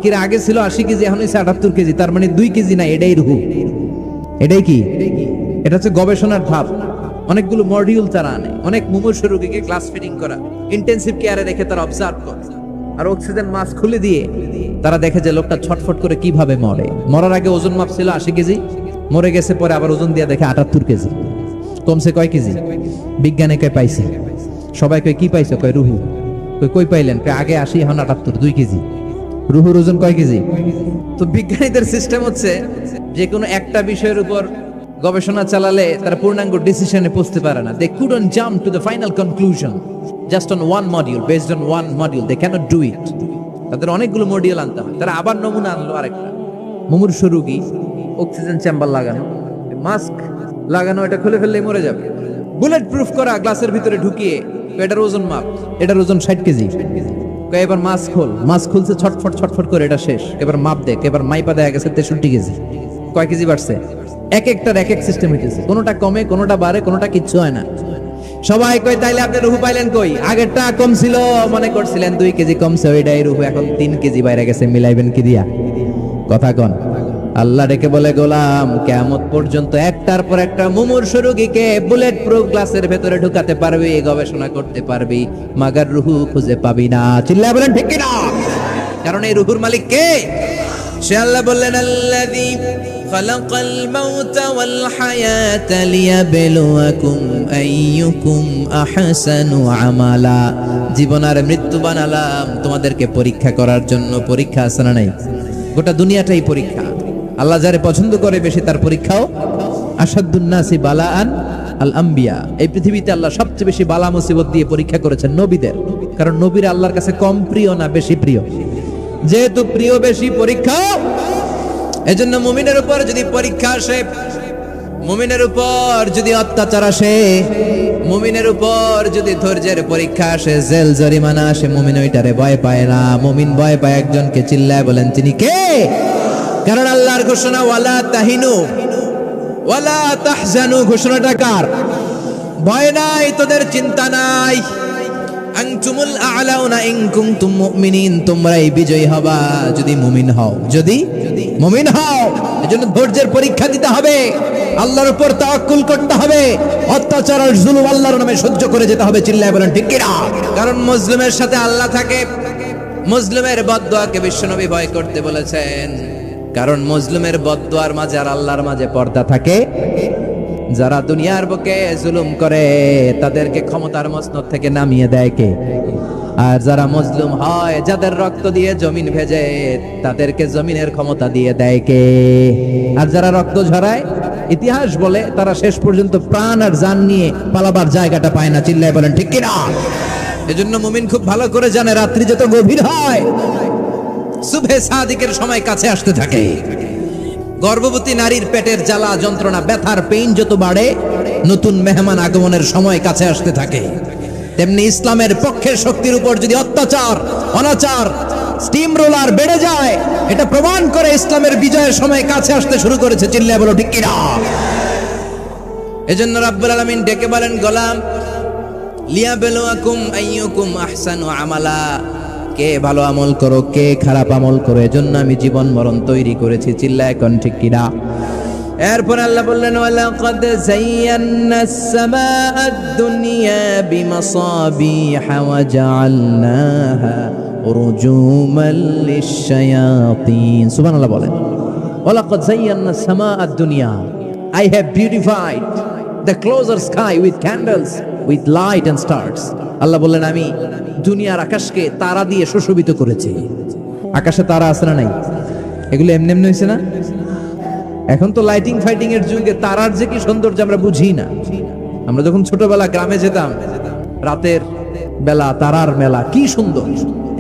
কিরা আগে ছিল 80 কেজি, এখন হচ্ছে 78 কেজি, তার মানে 2 কেজি না, এটাই রুহু। এটাই কি? এটা হচ্ছে গবেষণার ধাপ। অনেকগুলো মডিউল তারা আনে, অনেক মুমূর্ষ রোগীকে গ্লাস ফিটিং করা, ইন্টেনসিভ কেয়ারে রেখে তারা অবজার্ভ করে, আর অক্সিজেন মাস্ক খুলে দিয়ে তারা দেখে যে লোকটা ছটফট করে কিভাবে মরে। মরার আগে ওজন মাপ ছিল 80 কেজি, মরে গেছে পরে আবার ওজন দিয়ে দেখে 78 কেজি। কমছে কয় কেজি? বিজ্ঞানে কয় পাইছে, সবাই কয় কি পাইছে? কয় রুহু। কই পাইলেন? আগে 80, এখন 78, 2 কেজি। রুহুর ওজন কয় কেজি? তো বিজ্ঞানীদের সিস্টেম হচ্ছে যে কোনো একটা বিষয়ের উপর গবেষণা চালালে তারা পূর্ণাঙ্গ ডিসিশনে পৌঁছতে পারে না। They couldn't jump to the final conclusion just on one module, based on one module. They cannot do it. তাদের অনেকগুলো মডিউল আনতে হয়। তারা আবার নমুনা আনলো আরেকটা। মুমূর্ষ রোগী, অক্সিজেন চেম্বার লাগানো, মাস্ক লাগানো, এটা খুলে ফেললেই মরে যাবে। বুলেট প্রুফ করা গ্লাসের ভিতরে ঢুকিয়ে এটার ওজন মাপ, এটার ওজন 60 কেজি। এবার মাস্ক খোল, মাস্ক খুলছে ছটফট ছটফট করে, এটা শেষ। এবার মাপ দেখ, এবার মাইপা দেখা গেছে 63 কেজি। কয় কেজি বাড়ছে? এক একটার এক এক সিস্টেম হইতেছে, কোনোটা কমে, কোনোটা বাড়ে, কোনোটা কিচ্ছু হয় না। সবাই কয় তাইলে আপনি রুহু পাইলেন কই? আগেরটা কম ছিল, মনে করছিলেন 2 কেজি কমছে, ওইটাই রুহু, এখন 3 কেজি বাইরে গেছে, মিলাইবেন কি দিয়া? কথা কন। আল্লাহ ডেকে বলে, গোলাম কিয়ামত পর্যন্ত একটার পর একটা মুমূর্ষ রোগীকে বুলেট প্রুফ গ্লাসের ভেতরে ঢুকাতে পারবি, গবেষণা করতে পারবি, মাগার রুহু খুঁজে পাবি না। চিল্লায় বলেন ঠিক কিনা? কারণ এই রুহুর মালিক কে? সে আল্লাহ বললেন, আল্লাযী খালাকাল মাউতা ওয়াল হায়াতা লিয়াবলুয়াকুম আইয়ুকুম আহসানু আমালা। জীবন আর মৃত্যু বানালাম তোমাদেরকে পরীক্ষা করার জন্য। পরীক্ষা আছে না নাই? গোটা দুনিয়াটাই পরীক্ষা। আল্লাহ যারে পছন্দ করে বেশি তার পরীক্ষাও। আসাদুন নাসি বালাআন আল আম্বিয়া। এই পৃথিবীতে আল্লাহ সবচেয়ে বেশি বালা মুসিবত দিয়ে পরীক্ষা করেছেন নবীদের, কারণ নবীরা আল্লাহর কাছে কম প্রিয় না বেশি প্রিয়? যেহেতু প্রিয় বেশি, পরীক্ষা। এজন্য মুমিনের উপর যদি পরীক্ষা আসে, মুমিনের উপর যদি অত্যাচার আসে, মুমিনের উপর যদি ধৈর্যের পরীক্ষা আসে, জেল জরিমানা আসে, মুমিন ওইটারে ভয় পায় না। মুমিন ভয় পায় একজনকে, চিল্লায় বলেন তিনি কে? কারণ আল্লাহর ঘোষণা ওয়ালা তাহিনু ওয়ালা তাহজানু, ঘোষণাটা কার? ভয় নাই, তোদের চিন্তা নাই। আনতুমুল আ'লাউনা ইন কুনতুম মুমিনিন, তোমরাই বিজয়ী হবা যদি মুমিন হও, যদি মুমিন হও। এজন্য ধৈর্যের পরীক্ষা দিতে হবে, আল্লাহর উপর তাওয়াক্কুল করতে হবে, অত্যাচার আর জুলুম আল্লাহর নামে সহ্য করে যেতে হবে। চিল্লায় বলেন ঠিক কি না? কারণ মুসলিমের সাথে আল্লাহ থাকে। মুসলিমের বদদুয়াকে বিশ্বনবী ভয় করতে বলেছেন, কারণ মুসলিমের বদদুয়ার মাঝে আর আল্লাহর মাঝে পর্দা থাকে। যারা দুনিয়ার বুকে জুলুম করে তাদেরকে ক্ষমতার মসনদ থেকে নামিয়ে দেয় কে? আর যারা মজলুম হয়, যাদের রক্ত দিয়ে জমিন ভেজে, তাদেরকে জমিনের ক্ষমতা দিয়ে দেয় কে? আর যারা রক্ত ঝরায়, ইতিহাস বলে তারা শেষ পর্যন্ত প্রাণ আর জান নিয়ে পালাবার জায়গাটা পায় না। চিল্লায় বলেন ঠিক কিনা? এজন্য মুমিন খুব ভালো করে জানে, রাত্রি যত গভীর হয়, সুবহে সাদিকের সময় কাছে আসতে থাকে। গর্ভবতী নারীর পেটের জ্বালা যন্ত্রণা, ব্যথার পেইন যত বাড়ে, নতুন মেহমান আগমনের সময় কাছে আসতে থাকে। তেমনি ইসলামের পক্ষের শক্তির উপর যদি অত্যাচার, অনাচার, স্টিম রোলার বেড়ে যায়, এটা প্রমাণ করে ইসলামের বিজয়ের সময় কাছে আসতে শুরু করেছে। চিল্লায় বলো ঠিক কিনা? এজন্য রাব্বুল আলামিন ডেকে বলেন, গোলাম লিয়াবলুয়াকুম আইয়ুকুম আহসানু আমালা, কে ভালো আমল করো, কে খারাপ আমল করো, এজন্য আমি জীবন মরণ তৈরি করেছি। চিল্লায় এখন ঠিক কিনা? এরপর আল্লাহ বললেন, ওয়ালাকাদ যায়্যানাস সামাআদ দুনিয়া বিমাসাবিহা ওয়া জাআলনাহা রুজুমান লিশ-শায়াতিন। সুবহানাল্লাহ বলেন, ওয়ালাকাদ যায়্যানাস সামাআদ দুনিয়া, I have beautified the closer sky with candles, with light and stars. আল্লাহ বললেন, আমি দুনিয়ার আকাশকে তারা দিয়ে সুশোভিত করেছি। আকাশে তারা আছে না নাই? এগুলো এমনি এমনি হয়েছে না? এখন তো লাইটিং ফাইটিং এর যুগে তারার যে কি সৌন্দর্য আমরা বুঝি না। আমরা যখন ছোটবেলা গ্রামে যেতাম, রাতের বেলা তারার মেলা, কি সুন্দর,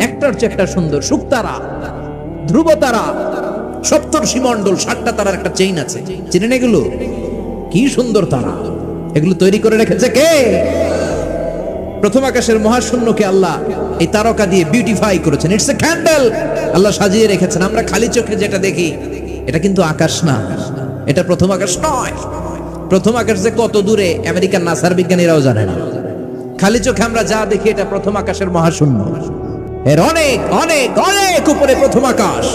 একটার চেয়ে একটা সুন্দর। শুকতারা, ধ্রুব তারা, সপ্তর্ষিমণ্ডল, 7টা তারার একটা চেইন আছে, চিনেন এগুলো? কি সুন্দর তারা! এগুলো তৈরি করে রেখেছে কে? প্রথম আকাশের মহাশূন্যকে আল্লাহ এই তারকা দিয়ে বিউটিফাই করেছেন। ইটস এ ক্যান্ডেল, আল্লাহ সাজিয়ে রেখেছেন। আমরা খালি চোখে যেটা দেখি, এটা কিন্তু আকাশ না, এটা প্রথম আকাশ নয়। প্রথম আকাশ যে কত দূরে আমেরিকার নাসার বিজ্ঞানীরাও জানে না। খালি চোখে আমরা যা দেখি, এটা প্রথম আকাশের মহাশূন্য, এর অনেক অনেক অনেক উপরে প্রথম আকাশ।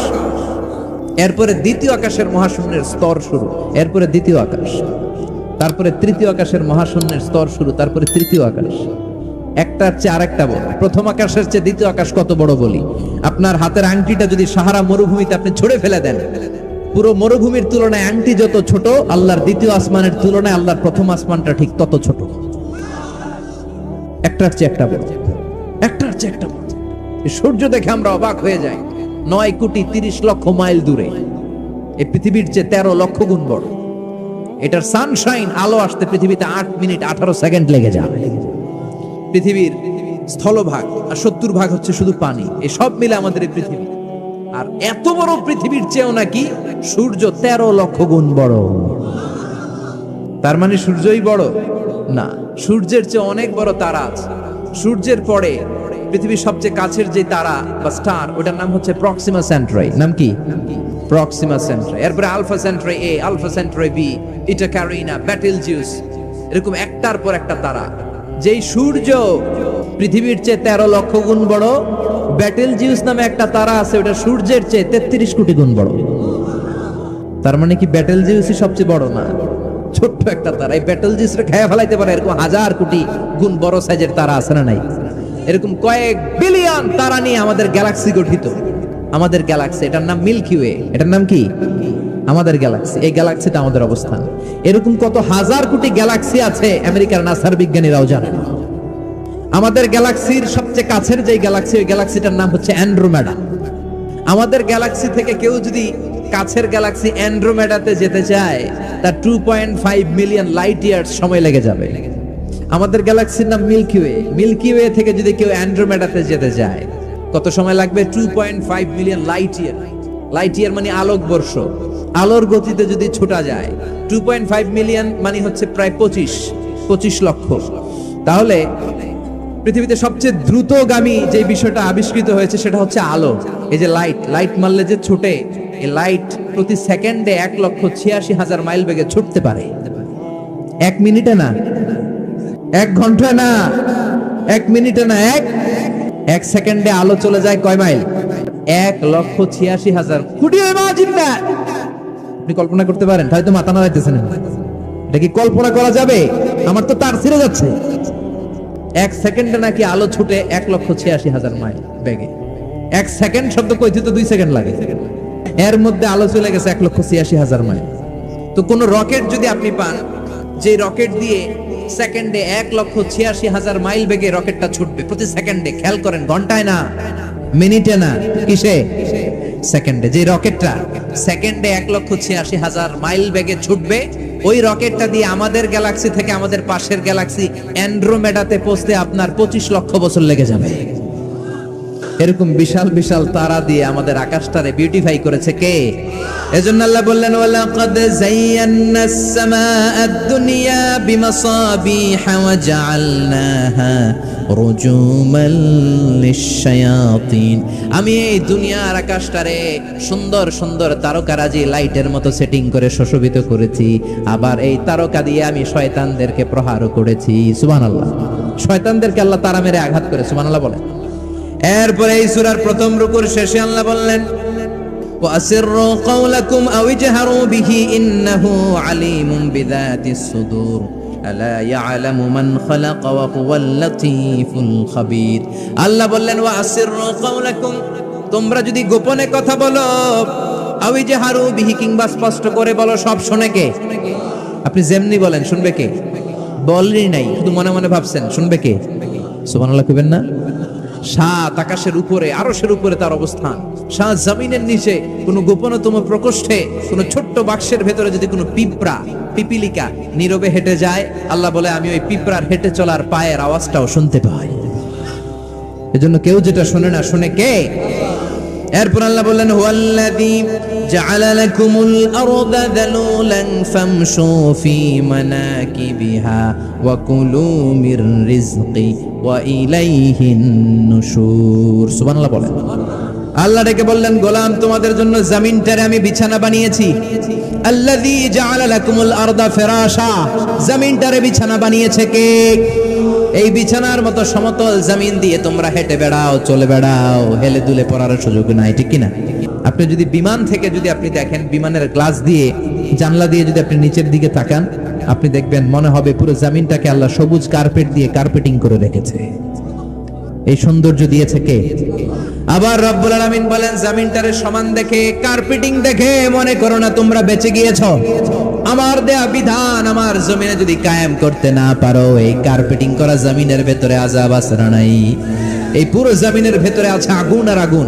এরপরে দ্বিতীয় আকাশের মহাশূন্যের স্তর শুরু, এরপরে দ্বিতীয় আকাশ, তারপরে তৃতীয় আকাশের মহাশূন্যের স্তর শুরু, তারপরে তৃতীয় আকাশ। একটার চেয়ে আরেকটা বড়। প্রথম আকাশের চেয়ে দ্বিতীয় আকাশ কত বড় বলি, আপনার হাতের আংটিটা যদি সাহারা মরুভূমিতে আপনি ছুঁড়ে ফেলে দেন, পুরো মরুভূমির তুলনায় আংটি যত ছোট, আল্লাহর দ্বিতীয় আসমানের তুলনায় আল্লাহর প্রথম আসমানটা ঠিক তত ছোট। একটার চেয়ে একটা বড়, একটার চেয়ে একটা বড়। সূর্য দেখে আমরা অবাক হয়ে যাই, 9,30,00,000 মাইল দূরে। এই পৃথিবীর চেয়ে 13 লক্ষ গুণ বড়। এটার সানশাইন, আলো আসতে পৃথিবীতে 8 মিনিট 18 সেকেন্ড লেগে যায়। পৃথিবীর স্থলভাগ আর 70% হচ্ছে শুধু পানি। এই সব মিলে আমাদের এই পৃথিবী। আর এত বড় পৃথিবীর চেয়েও নাকি সূর্য 13 লক্ষ গুণ বড়। তার মানে সূর্যই বড় না, সূর্যের চেয়ে অনেক বড় তারা আছে। সূর্যের পরে পৃথিবীর সবচেয়ে কাছের যে তারা বা স্টার, ওটার নাম হচ্ছে প্রক্সিমা সেন্ট্রাই। নাম কি? প্রক্সিমা সেন্ট্রাই। এরপরে আলফা সেন্ট্রাই এ, আলফা সেন্ট্রাই বি, ইটা ক্যারিনা, বেটেলজিউস, এরকম একটার পর একটা তারা। যেই সূর্য পৃথিবীর চেয়ে 13 লক্ষ গুণ বড়, বেটেলজিউস নামে একটা তারা আছে, ওটা সূর্যের চেয়ে 33 কোটি গুণ বড়। তার মানে কি বেটেলজিউসই সবচেয়ে বড় না? ছোট্ট একটা তারা। এই বেটেলজিউসরে খেয়ে ফেলাইতে পারে এরকম 1000 কোটি গুণ বড় সাইজের তারা আছে না নাই? এরকম কয়েক বিলিয়ন তারা নিয়ে আমাদের গ্যালাক্সি গঠিত। আমাদের গ্যালাক্সি, এটার নাম মিল্কি ওয়ে। এটার নাম কি? আমাদের গ্যালাক্সি। এই গ্যালাক্সিটা আমাদের অবস্থান। এরকম কত হাজার কোটি গ্যালাক্সি আছে, আমেরিকার নাসার বিজ্ঞানীরাও জানেন। আমাদের গ্যালাক্সির সবচেয়ে কাছের যে গ্যালাক্সি, ওই গ্যালাক্সিটার নাম হচ্ছে অ্যান্ড্রোমেডা। আমাদের গ্যালাক্সি থেকে কেউ যদি কাছের গ্যালাক্সি অ্যান্ড্রোমেডাতে যেতে চায়, তার 2.5 মিলিয়ন লাইট ইয়ার্স সময় লেগে যাবে। আমাদের গ্যালাক্সির নাম মিল্কি ওয়ে। মিল্কি ওয়ে থেকে যদি কেউ অ্যান্ড্রোমেডাতে যেতে চায়, কত সময় লাগবে? 2.5 million light year. Light year মানে আলোক বর্ষ। আলোর গতিতে যদি ছোটা যায়, 2.5 মিলিয়ন মানে হচ্ছে প্রায় 25 লক্ষ। তাহলে পৃথিবীতে সবচেয়ে দ্রুতগামী যে বিষয়টা আবিষ্কৃত হয়েছে সেটা হচ্ছে আলো। এই যে লাইট মারলে যে ছুটে, এই লাইট প্রতি সেকেন্ডে 1,86,000 মাইল বেগে ছুটতে পারে। 1 মিনিটে না, 1 ঘন্টায় না, 1 মিনিটে না, 1 সেকেন্ডে আলো চলে যায় কয় মাইল? 1,86,000। আপনি কল্পনা করতে পারেন? হয়তো মাথা নাড়াইতেছেন। এটা কি কল্পনা করা যাবে? আমার তো তার ছিঁড়ে যাচ্ছে। 1 সেকেন্ডে নাকি আলো ছুটে 1,86,000 মাইল বেগে। 1 সেকেন্ড শব্দ কইতে তো 2 সেকেন্ড লাগে, এর মধ্যে আলো চলে গেছে 1,86,000 মাইল। তো কোন রকেট যদি আপনি পান, যে রকেট দিয়ে সেকেন্ডে 1,86,000 মাইল বেগে রকেটটা ছুটবে প্রতি সেকেন্ডে, খেয়াল করেন, ঘন্টায় না, মিনিটে না, কিসে? সেকেন্ডে। যে রকেটটা সেকেন্ডে 1,86,000 মাইল বেগে ছুটবে, ওই রকেটটা দিয়ে আমাদের গ্যালাক্সি থেকে আমাদের পাশের গ্যালাক্সি অ্যান্ড্রোমেডাতে পৌঁছতে আপনার 25 লক্ষ বছর লেগে যাবে। এরকম বিশাল বিশাল তারা দিয়ে আমাদের আকাশটারে বিউটিফাই করেছে কে? এজন্য আল্লাহ বললেন, ওয়ালাকাদ যায়্যানাস সামাআদ দুনিয়া বিমাসাবিহা ওয়া জাআলনাহা রুজুমান লিশ-শায়াতিন। আমি এই দুনিয়ার আকাশটারে সুন্দর সুন্দর তারকারাজি লাইটের মতো সেটিং করে সুশোভিত করেছি। আবার এই তারকা দিয়ে আমি শয়তানদেরকে প্রহারও করেছি। সুবহানাল্লাহ। শয়তানদেরকে আল্লাহ তারা মেরে আঘাত করে। সুবহানাল্লাহ বলেন। এরপরে এই সূরার প্রথম রুকুর শেষে আল্লাহ বললেন, ওয়াসিররু কাওলাকুম আও ইজহারু বিহি ইন্নাহু আলিমুম বিযাতিস সুদূর আলা ইয়ালামু মান খালাকা ওয়া হুয়াল লাতীফুল খাবীর। আল্লাহ বললেন, ওয়াসিররু কাওলাকুম, তোমরা যদি গোপনে কথা বলো, আও ইজহারু বিহি, কিংবা স্পষ্ট করে বলো, সব শুনে কে? আপনি যেমনি বলেন শুনবে কে? বলেনই নাই, শুধু মনে মনে ভাবছেন, শুনবে কে? সুবহানাল্লাহ কইবেন না? সাত আকাশের উপরে, আরশের উপরে তার অবস্থান, সাত জমিনের নিচে কোনো গোপনতম প্রকোষ্ঠে, কোনো ছোট্ট বাক্সের ভেতরে যদি কোনো পিপিলিকা নীরবে হেঁটে যায়, আল্লাহ বলে আমি ওই পিঁপড়ার হেঁটে চলার পায়ের আওয়াজটাও শুনতে পাই। এজন্য কেউ যেটা শোনে না, শুনে কে? এরপর আল্লাহ বললেন, হুয়াল্লাযী জাআলা লাকুমুল আরদা যালুলান ফামশু ফি মানাকিবিহা ওয়া কুলু মির রিজকি ওয়া ইলাইহিন নুশুর। সুবহানাল্লাহ বলেন। আল্লাহ ডেকে বললেন, গোলাম, তোমাদের জন্য জমিনটারে আমি বিছানা বানিয়েছি। আল্লাযী জাআলা লাকুমুল আরদা ফিরাশা, জমিনটারে বিছানা বানিয়েছে কে? এই বিছানার মতো সমতল জমিন দিয়ে তোমরা হেঁটে বেড়াও, চলে বেড়াও, হেলে দুলে পড়ার সুযোগ নাই, ঠিক কিনা? আপনি যদি বিমান থেকে যদি আপনি দেখেন, বিমানের গ্লাস দিয়ে, জানলা দিয়ে যদি আপনি নিচের দিকে তাকান, আপনি দেখবেন মনে হবে পুরো জমিনটাকে আল্লাহ সবুজ কার্পেট দিয়ে কার্পেটিং করে রেখেছে। এই সৌন্দর্য দিয়েছে কে? আবার রব্বুল আলামিন বলেন, জমিনটারে সমান দেখে, কার্পেটিং দেখে মনে করো না তোমরা বেঁচে গিয়েছো। আমার দেয়া বিধান আমার জমিনে যদি কায়েম করতে না পারো, এই কার্পেটিং করা জমিনের ভেতরে আযাব আছে না নাই? এই পুরো জমিনের ভেতরে আছে আগুন আর আগুন।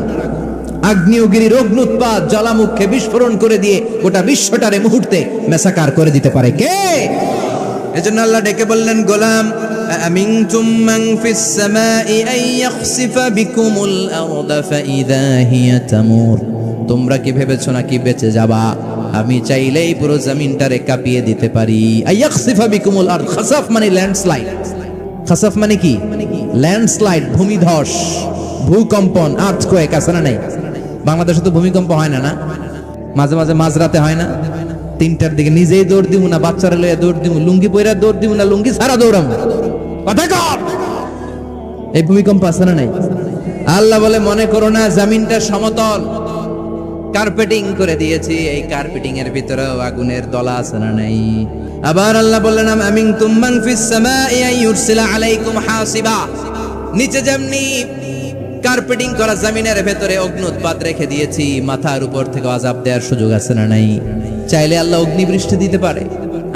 আগ্নেয়গিরির অগ্নুৎপাত জ্বালামুখে বিস্ফোরণ করে দিয়ে গোটা বিশ্বটারে মুহূর্তে মেসাকার করে দিতে পারে কে? এজন্য আল্লাহ ডেকে বললেন, গোলাম, আমিনতুম মান ফিস সামাই আন ইয়াখসিফা বিকুমুল আরদা ফাইযা হিয়া তামুর। তোমরা কি ভেবেছো নাকি বেঁচে যাবা? আমি চাইলেই পুরো জমিনটারে কাঁপিয়ে দিতে পারি। আয়াখসিফা বিকুমুল আরদ, খাসাফ মানে ল্যান্ডস্লাইড। খাসাফ মানে কি? ল্যান্ডস্লাইড, ভূমিধস, ভূকম্পন, আর্থকোয়েক আছে না নাই? বাংলাদেশে তো ভূমিকম্প হয় না, না? মাঝে মাঝে মাঝরাতে হয় না? 3টার দিকে নিজেই দৌড় দিব না বাচ্চারা লইয়া দৌড় দিব, লুঙ্গি পইরা দৌড় দিব না লুঙ্গি ছাড়া দৌড়াম, কথা কর। এই ভূমিকম্প আছে না নাই? আল্লাহ বলে, মনে করো না জমিনটা সমতল, কার্পেটিং করে দিয়েছি। এই কার্পেটিং এর ভিতরেও আগুনের দলা আছে না নাই? আবার আল্লাহ বললেন, আমিনতুম মান ফিস সামাই আন ইউরসিলা আলাইকুম হাসিবা। নিচে যেমনি কার্পেটিং করা জমিনের ভেতরে অগ্নুৎপাত রেখে দিয়েছি, মাথার উপর থেকে আযাব দেওয়ার সুযোগ আছে না নাই? চাইলে আল্লাহ অগ্নি বৃষ্টি দিতে পারে,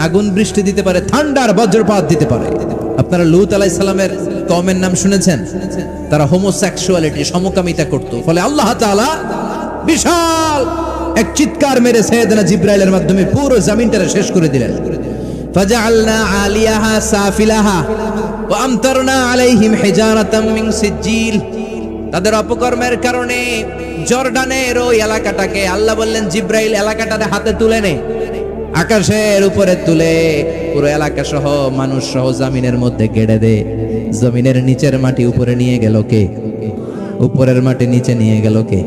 আগুন বৃষ্টি দিতে পারে, ঠান্ডার বজ্রপাত দিতে পারে। আপনারা লূত আলাইহিস সালামের কওমের নাম শুনেছেন? তারা হোমোসেক্সুয়ালিটি, সমকামিতা করত। ফলে আল্লাহ তাআলা বিশাল এক চিৎকার মেরে সাইয়েদনা জিবরাইলের মাধ্যমে পুরো জমিনটারে শেষ করে দিলেন। ফাজআলনা আলিয়াহা সাফিলাহা ওয়া আমতারনা আলাইহিম হিজারাতাম মিন সিজিল। তাদের অপকর্মের কারণে জর্ডানের ওই এলাকাটাকে আল্লাহ বললেন, জিবরাইল এলাকাটারে হাতে তুলে নে, আকাশের উপরে তুলে পুরো এলাকা সহ মানুষ সহ জমিনের মধ্যে গেড়ে দে। জমিনের নিচের মাটি উপরে নিয়ে গেল কে? উপরের মাটি নিচে নিয়ে গেল কে?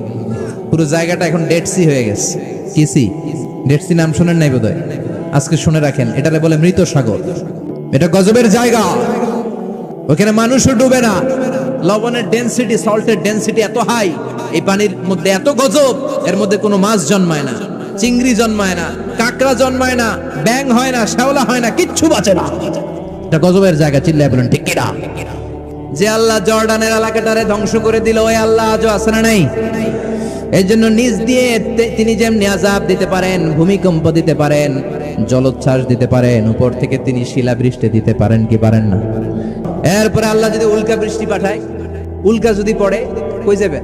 পুরো জায়গাটা এখন ডেড সি হয়ে গেছে। কি সি? ডেড সি নাম শুনেন নাই বোধহয়? আজকে শুনে রাখেন, এটারে বলে মৃত সাগর। এটা গজবের জায়গা, ওখানে মানুষও ডুবে না। লবণের ডেনসিটি, সল্টের ডেনসিটি এত হাই, এই পানির মধ্যে এত গজব, এর মধ্যে কোনো মাছ জন্মায় না, চিংড়ি জন্মায় না, কাঁকড়া জন্মায় না, ব্যাং হয় না, শ্যাওলা হয় না, কিচ্ছু বাঁচে না। এটা গজবের জায়গা। চিল্লায় বলেন ঠিক কিনা? যে আল্লাহ জর্ডানের এলাকাটারে ধ্বংস করে দিল, ওই আল্লাহ আজও আছে না নাই? এই জন্য নিজ দিয়ে তিনি যেমনি আযাব দিতে পারেন, ভূমিকম্প দিতে পারেন, জলোচ্ছ্বাস দিতে পারেন, উপর থেকে তিনি শিলাবৃষ্টি দিতে পারেন কি পারেন না? এরপরে আল্লাহ যদি উল্কা বৃষ্টি পাঠায়, উল্কা যদি পড়ে, কই যাবেন?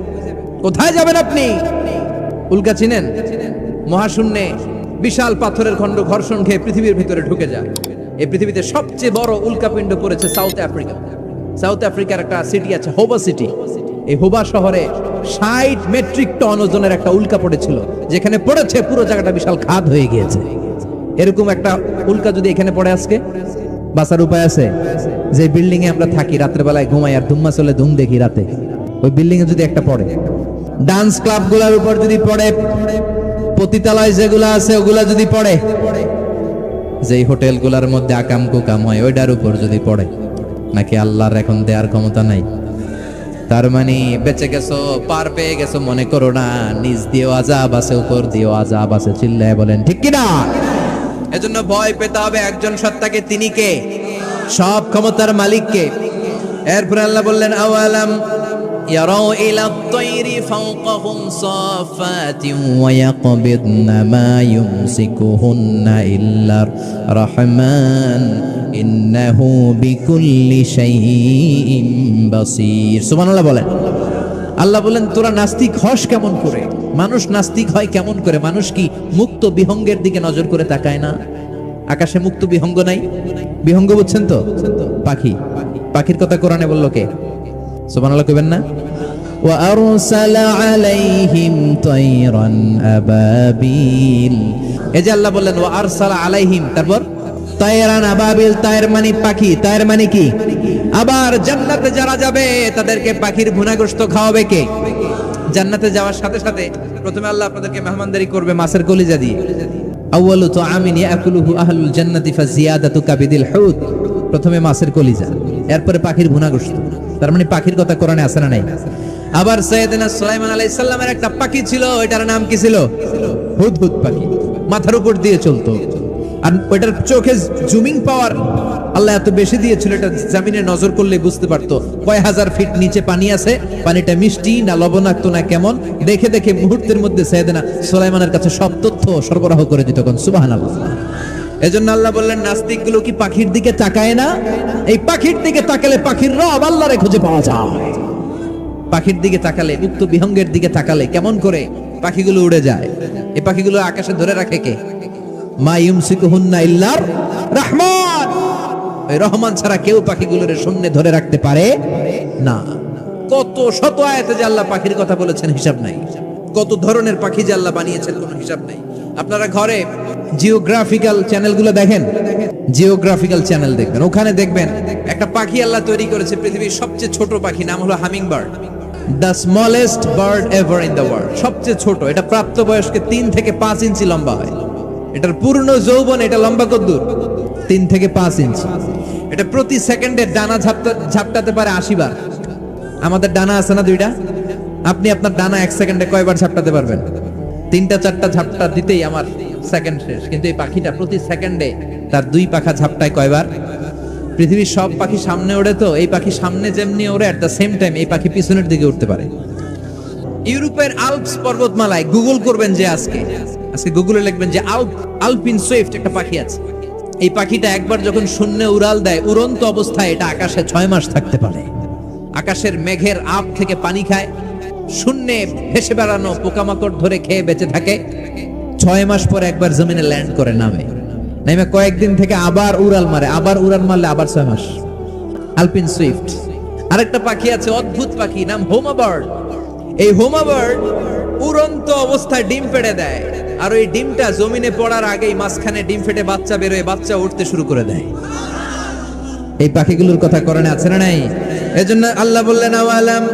কোথায় যাবেন আপনি? উল্কা চিনেন? মহাশূন্যে বিশাল পাথরের খণ্ড ঘর্ষণ খেয়ে পৃথিবীর ভিতরে ঢুকে যায়। এই পৃথিবীতে সবচেয়ে বড় উল্কাপিণ্ড পড়েছে সাউথ আফ্রিকা। সাউথ আফ্রিকার একটা সিটি আছে, হোবা সিটি। এই হোবা শহরে 60 মেট্রিক টন ওজনের একটা উল্কা পড়েছিল, যেখানে পড়েছে পুরো জায়গাটা বিশাল খাদ হয়ে গিয়েছে। এরকম একটা উল্কা যদি এখানে পড়ে, আজকে বাঁচার উপায় আছে? যে বিল্ডিং এ আমরা থাকি, রাতের বেলায় ঘুমাই আর ধুম্মা চলে ধুম দেখি রাতে, ওই বিল্ডিং এ যদি একটা পড়ে, ডান্স ক্লাব গুলার উপর যদি পড়ে, পতিতালয় যেগুলা আছে ওগুলা যদি পড়ে, যেই হোটেল গুলার মধ্যে আকাম কুকাম হয় ওইটার উপর যদি পড়ে, নাকি আল্লাহর এখন দেওয়ার ক্ষমতা নাই? তার মানে বেঁচে গেছো, পার পেয়ে গেছো মনে করো না, নিজ দিয়েও আযাব আছে, উপর দিয়েও আযাব আছে। চিল্লায় বলেন ঠিক কিনা? এজন্য ভয় পেতে হবে একজন সত্তাকে, তিনি কে? সব ক্ষমতার মালিক কে? এরপর আল্লাহ বললেন, আওয়ালাম ইয়ারাউ ইলা আত-তায়রি ফাওকাহুম সাফাতিন ওয়া ইয়াকবিদনা মা ইউমসিকুহুন্না ইল্লার রাহমান ইন্নাহু বিকুল্লি শাইইন বাসীর। সুবহানাল্লাহ বলেন। আল্লাহ বলেন, তোরা নাস্তিক হস কেমন করে? মানুষ নাস্তিক হয় কেমন করে? মানুষ কি মুক্ত বিহঙ্গের দিকে নজর করে তাকায় না? আকাশে মুক্ত বিহঙ্গ নাই? বিহঙ্গ বুঝছেন তো? পাখি। পাখির কথা কোরআনে বললো কে? সুবহানাল্লাহ কইবেন না? ওয়া আরসালা আলাইহিম তায়রান আবাবিল। এই যে আল্লাহ বললেন ওয়া আরসালা আলাইহিম, তারপর তায়রান আবাবিল, তায়ের মানে পাখি, তায়ের মানে কি? আবার জান্নাতে যারা যাবে তাদেরকে পাখির ভুনাগোশত খাওয়াবে কে? জান্নাতে যাওয়ার সাথে সাথে প্রথমে আল্লাহ আপনাদেরকে মেহমানদারি করবে মাছের কলিজা দিয়ে। আউয়ালু তুআমিন ইয়াকুলুহু আহলুল জান্নাতি ফাজিয়াদাতু কাবিদিল হুত। প্রথমে মাছের কলিজা, এরপরে পাখির ভুনাগোশত। তার মানে পাখির কথা কোরআনে আছে না নাই? আবার সাইয়েদনা সুলাইমান আলাইহিস সালামের একটা পাখি ছিল, ওইটার নাম কি ছিল? হুদহুদ পাখি। মাথার উপর দিয়ে চলতো, আর ওইটার চোখে জুমিং পাওয়ার আল্লাহ এত বেশি দিয়েছিল, এটা জমিনে নজর করলে বুঝতে পারতো কয় হাজার ফিট নিচে পানি আছে, পানিটা মিষ্টি না লবণাক্ত না কেমন, দেখে দেখে মুহূর্তের মধ্যে সাইয়েদনা সুলাইমানের কাছে সব তথ্য সরবরাহ করে দিত। সুবহানাল্লাহ। এজন্য আল্লাহ বললেন, নাস্তিক গুলো কি পাখির দিকে তাকায় না? এই পাখির দিকে তাকালে পাখির রব আল্লাহরে খুঁজে পাওয়া যায়। পাখির দিকে তাকালে, মুক্ত বিহঙ্গের দিকে তাকালে কেমন করে পাখিগুলো উড়ে যায়। এই পাখিগুলো আকাশে ধরে রাখে কে? মা ইউমসিকুহুন্না ইল্লার রাহমান। ওই রহমান ছাড়া কেউ পাখিগুলোর শূন্যে ধরে রাখতে পারে না। কত শত আয়াতে যে আল্লাহ পাখির কথা বলেছেন হিসাব নাই, কত ধরনের পাখি যে আল্লাহ বানিয়েছেন কোনো হিসাব নাই। আপনারা ঘরে জিওগ্রাফিক্যাল চ্যানেলগুলো দেখেন, জিওগ্রাফিক্যাল চ্যানেল দেখবেন, ওখানে দেখবেন একটা পাখি আল্লাহ তৈরি করেছে, পৃথিবীর সবচেয়ে ছোট পাখি, নাম হলো humming bird. The smallest bird ever in the world. সবচেয়ে ছোট, এটা প্রাপ্তবয়স্কে 3 থেকে 5 ইঞ্চি লম্বা হয়। এটার পূর্ণ যৌবন, এটা লম্বা কতদূর? 3 থেকে 5 ইঞ্চি। এটা প্রতি সেকেন্ডে ডানা ঝাপটাতে পারে 80 বার। আমাদের ডানা আছে না 2টা? আপনি আপনার ডানা 1 সেকেন্ডে কয়বার ঝাপটাতে পারবেন? 3টা 4টা ঝাপটা দিতেই আমার সেকেন্ড শেষ। কিন্তু এই পাখিটা প্রতি সেকেন্ডে তার 2 পাখা ঝাপটায় কয়বার? পৃথিবীর সব পাখি সামনে ওড়ে, তো এই পাখি সামনে যেমনি ওড়ে, এট দ্য সেম টাইম এই পাখি পিছনের দিকে উঠতে পারে। ইউরোপের আল্পস পর্বতমালায় গুগল করবেন যে আজকে গুগলে লিখবেন যে আলপিন সুইফট একটা পাখি আছে। এই পাখিটা একবার যখন শূন্যে উড়াল দেয়, উড়ন্ত অবস্থায় এটা আকাশে 6 মাস থাকতে পারে। আকাশের মেঘের আপ থেকে পানি খায়, শূন্যে ভেসে বেড়ানো পোকামাকড় ধরে খেয়ে বেঁচে থাকে, 6 মাস পরে একবার জমিনে ল্যান্ড করে নামে কয়েকদিন থেকে আবার উড়াল মারে, আবার উড়াল মারলে আবার 6 মাস। আলপিন সুইফট। আরেকটা পাখি আছে, অদ্ভুত পাখি, নাম হোমা বার্ড। এই হোমা বার্ড উড়ন্ত অবস্থায় ডিম পেড়ে দেয়, আর ওই ডিমটা জমিনে পড়ার আগেই মাঝখানে ডিম ফেটে বাচ্চা বেরোয়, বাচ্চা উঠতে শুরু করে দেয়। এই পাখিগুলোর কথা কোরআনে আছে না নাই? এজন্য আল্লাহ বললেন আওয়ালাম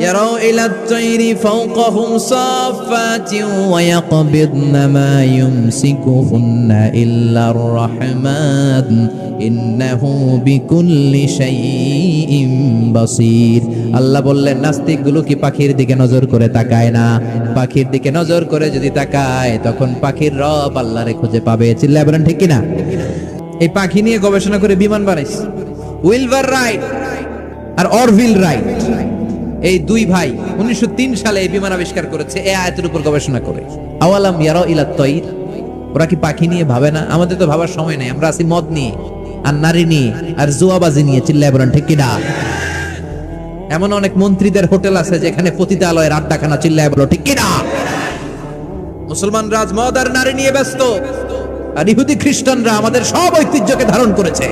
ইয়ারাউ ইলা তাইরি ফাওকাহুম সাফাতিন ওয়া ইয়াকবিদনা মা ইউমসিকুহুন্না ইল্লার রাহমান ইন্নাহু বিকুল্লি শাইইন বাসীর। আল্লাহ বললেন নাস্তিকগুলো কি পাখির দিকে নজর করে তাকায় না? পাখির দিকে নজর করে যদি তাকায় তখন পাখির রব আল্লাহরে খুঁজে পাবে। চিল্লায় বলেন ঠিক কিনা? এই পাখি নিয়ে গবেষণা করে বিমান বানাইছে উইলভার রাইট আর অরভিল রাইট। এই দুই ভাই 1903 সালে এই বিমান আবিষ্কার করেছে এই আয়াতের উপর গবেষণা করে। আওয়ালাম ইয়ারাউ ইলা তাইর, ওরা কি পাখি নিয়ে ভাবে না? আমাদের তো ভাবার সময় নেই, আমরা আছি মদ নিয়ে আর নারী নিয়ে আর জুয়াবাজি নিয়ে। চিল্লায় বলেন ঠিক কিনা? এমন অনেক মন্ত্রীদের হোটেল আছে যেখানে পতিতালয়ের আড্ডাখানা। চিল্লায় বলো ঠিক কিনা? মুসলমান রাজ মদ আর নারী নিয়ে ব্যস্ত, আর ইহুদি খ্রিস্টানরা আমাদের সব ঐতিহ্যকে ধারণ করেছে।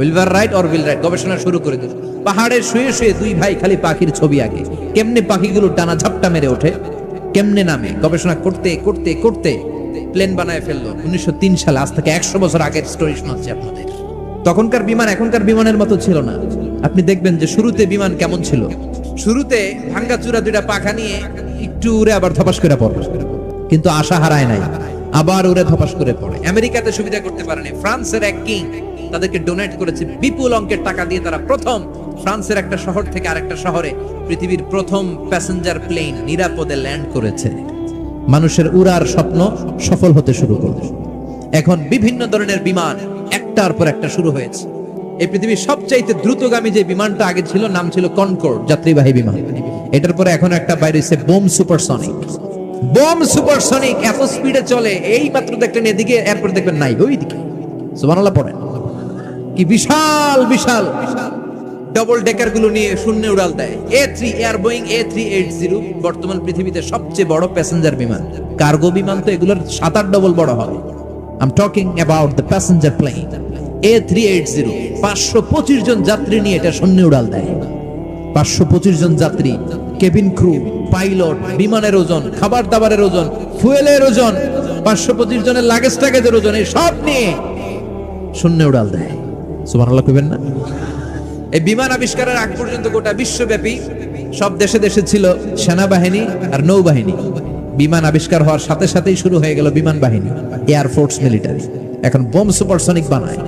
উইলভার রাইট অরভিল রাইট গবেষণা শুরু করে দিল। পাহাড়ে শুয়ে শুয়ে দুই ভাই খালি পাখির ছবি আঁকে, কেমনে পাখিগুলো টানা ঝাপটা মেরে ওঠে, কেমনে নামে। গবেষণা করতে করতে করতে প্লেন বানায় ফেললো 1903 সালে। আজ থেকে 100 বছর আগের স্টোরি শোনাচ্ছি আপনাদের। তখনকার বিমান এখনকার বিমানের মতো ছিল না। আপনি দেখবেন যে শুরুতে বিমান কেমন ছিল। শুরুতে ভাঙ্গাচুরা দুইটা পাখা নিয়ে একটু উড়ে আবার ধপাস করে পড়ে, কিন্তু আশা হারায় নাই, আবার উড়ে ধপাস করে পড়ে। আমেরিকাতে সুবিধা করতে পারেনি। ফ্রান্সের এক কিং তাদেরকে ডোনেট করেছে বিপুল অঙ্কের টাকা দিয়ে। তারা প্রথম ফ্রান্সের একটা শহর থেকে আরেকটা শহরে পৃথিবীর প্রথম প্যাসেঞ্জার প্লেন নিরাপদে ল্যান্ড করেছে। মানুষের উড়ার স্বপ্ন সফল হতে শুরু করল। এখন বিভিন্ন ধরনের বিমান একটার পর একটা শুরু হয়েছে। এই পৃথিবীর সবচাইতে দ্রুতগামী যে বিমানটা আগে ছিল নাম ছিল কনকর্ড, যাত্রীবাহী বিমান। এটার পরে এখন একটা বাইরে হচ্ছে বোম সুপারসনিক। বোম সুপারসনিক এত স্পিডে চলে, এই মাত্র দেখলেন এদিকে, এরপর দেখবেন নাই ওইদিকে। সুবহানাল্লাহ পড়েন। কি বিশাল বিশাল ডবল ডেকার গুলো নিয়ে শূন্যে উড়াল দেয়। এয়ার বোয়িং A380 বর্তমান পৃথিবীতে সবচেয়ে বড় প্যাসেঞ্জার বিমান। কার্গো বিমান তো এগুলোর 7-8 ডবল বড় হয়। I am talking about the passenger plane A380। 525 জন যাত্রী নিয়ে এটা শূন্যে উড়াল দেয়। 525 জন যাত্রী, কেবিন ক্রু, পাইলট, বিমানের ওজন, খাবার দাবারের ওজন, ফুয়েলের ওজন, 525 জনের লাগেজ টাগেজের ওজন, এই সব নিয়ে শূন্যে উড়াল দেয়। সুবহানাল্লাহ কইবেন না? এই বিমান আবিষ্কারের আগ পর্যন্ত গোটা বিশ্বব্যাপী সব দেশে দেশে ছিল সেনাবাহিনী আর নৌবাহিনী। বিমান আবিষ্কার হওয়ার সাথে সাথেই শুরু হয়ে গেল বিমান বাহিনী, এয়ারফোর্স, মিলিটারি। এখন বোম সুপারসনিক বানায়।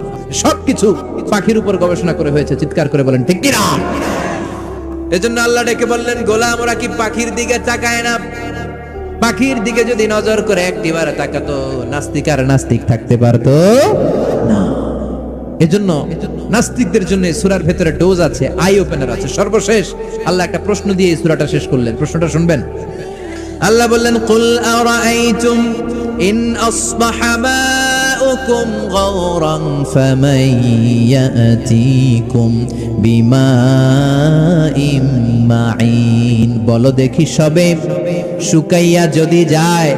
সবকিছু পাখির উপর গবেষণা করে হয়েছে। চিৎকার করে বলেন ঠিক কিনা? এজন্য আল্লাহ ডেকে বললেন, গোলাম ওরা কি পাখির দিকে তাকায় না? পাখির দিকে যদি নজর করে একটিবার তাকাতো, নাস্তিক আর নাস্তিক থাকতে পারতো না। এজন্য নাস্তিকদের জন্য সূরার ভেতরে ডোজ আছে, আই ওপেনার আছে। সর্বশেষ আল্লাহ একটা প্রশ্ন দিয়ে এই সূরাটা শেষ করলেন। প্রশ্নটা শুনবেন। আল্লাহ বললেন, কুল আরাআইতুম ইন আসবাহা মাউকুম গাওরান ফামান ইয়াতিকুম বিমাইম মাইন। বলো দেখি সবে শুকাইয়া যদি যায়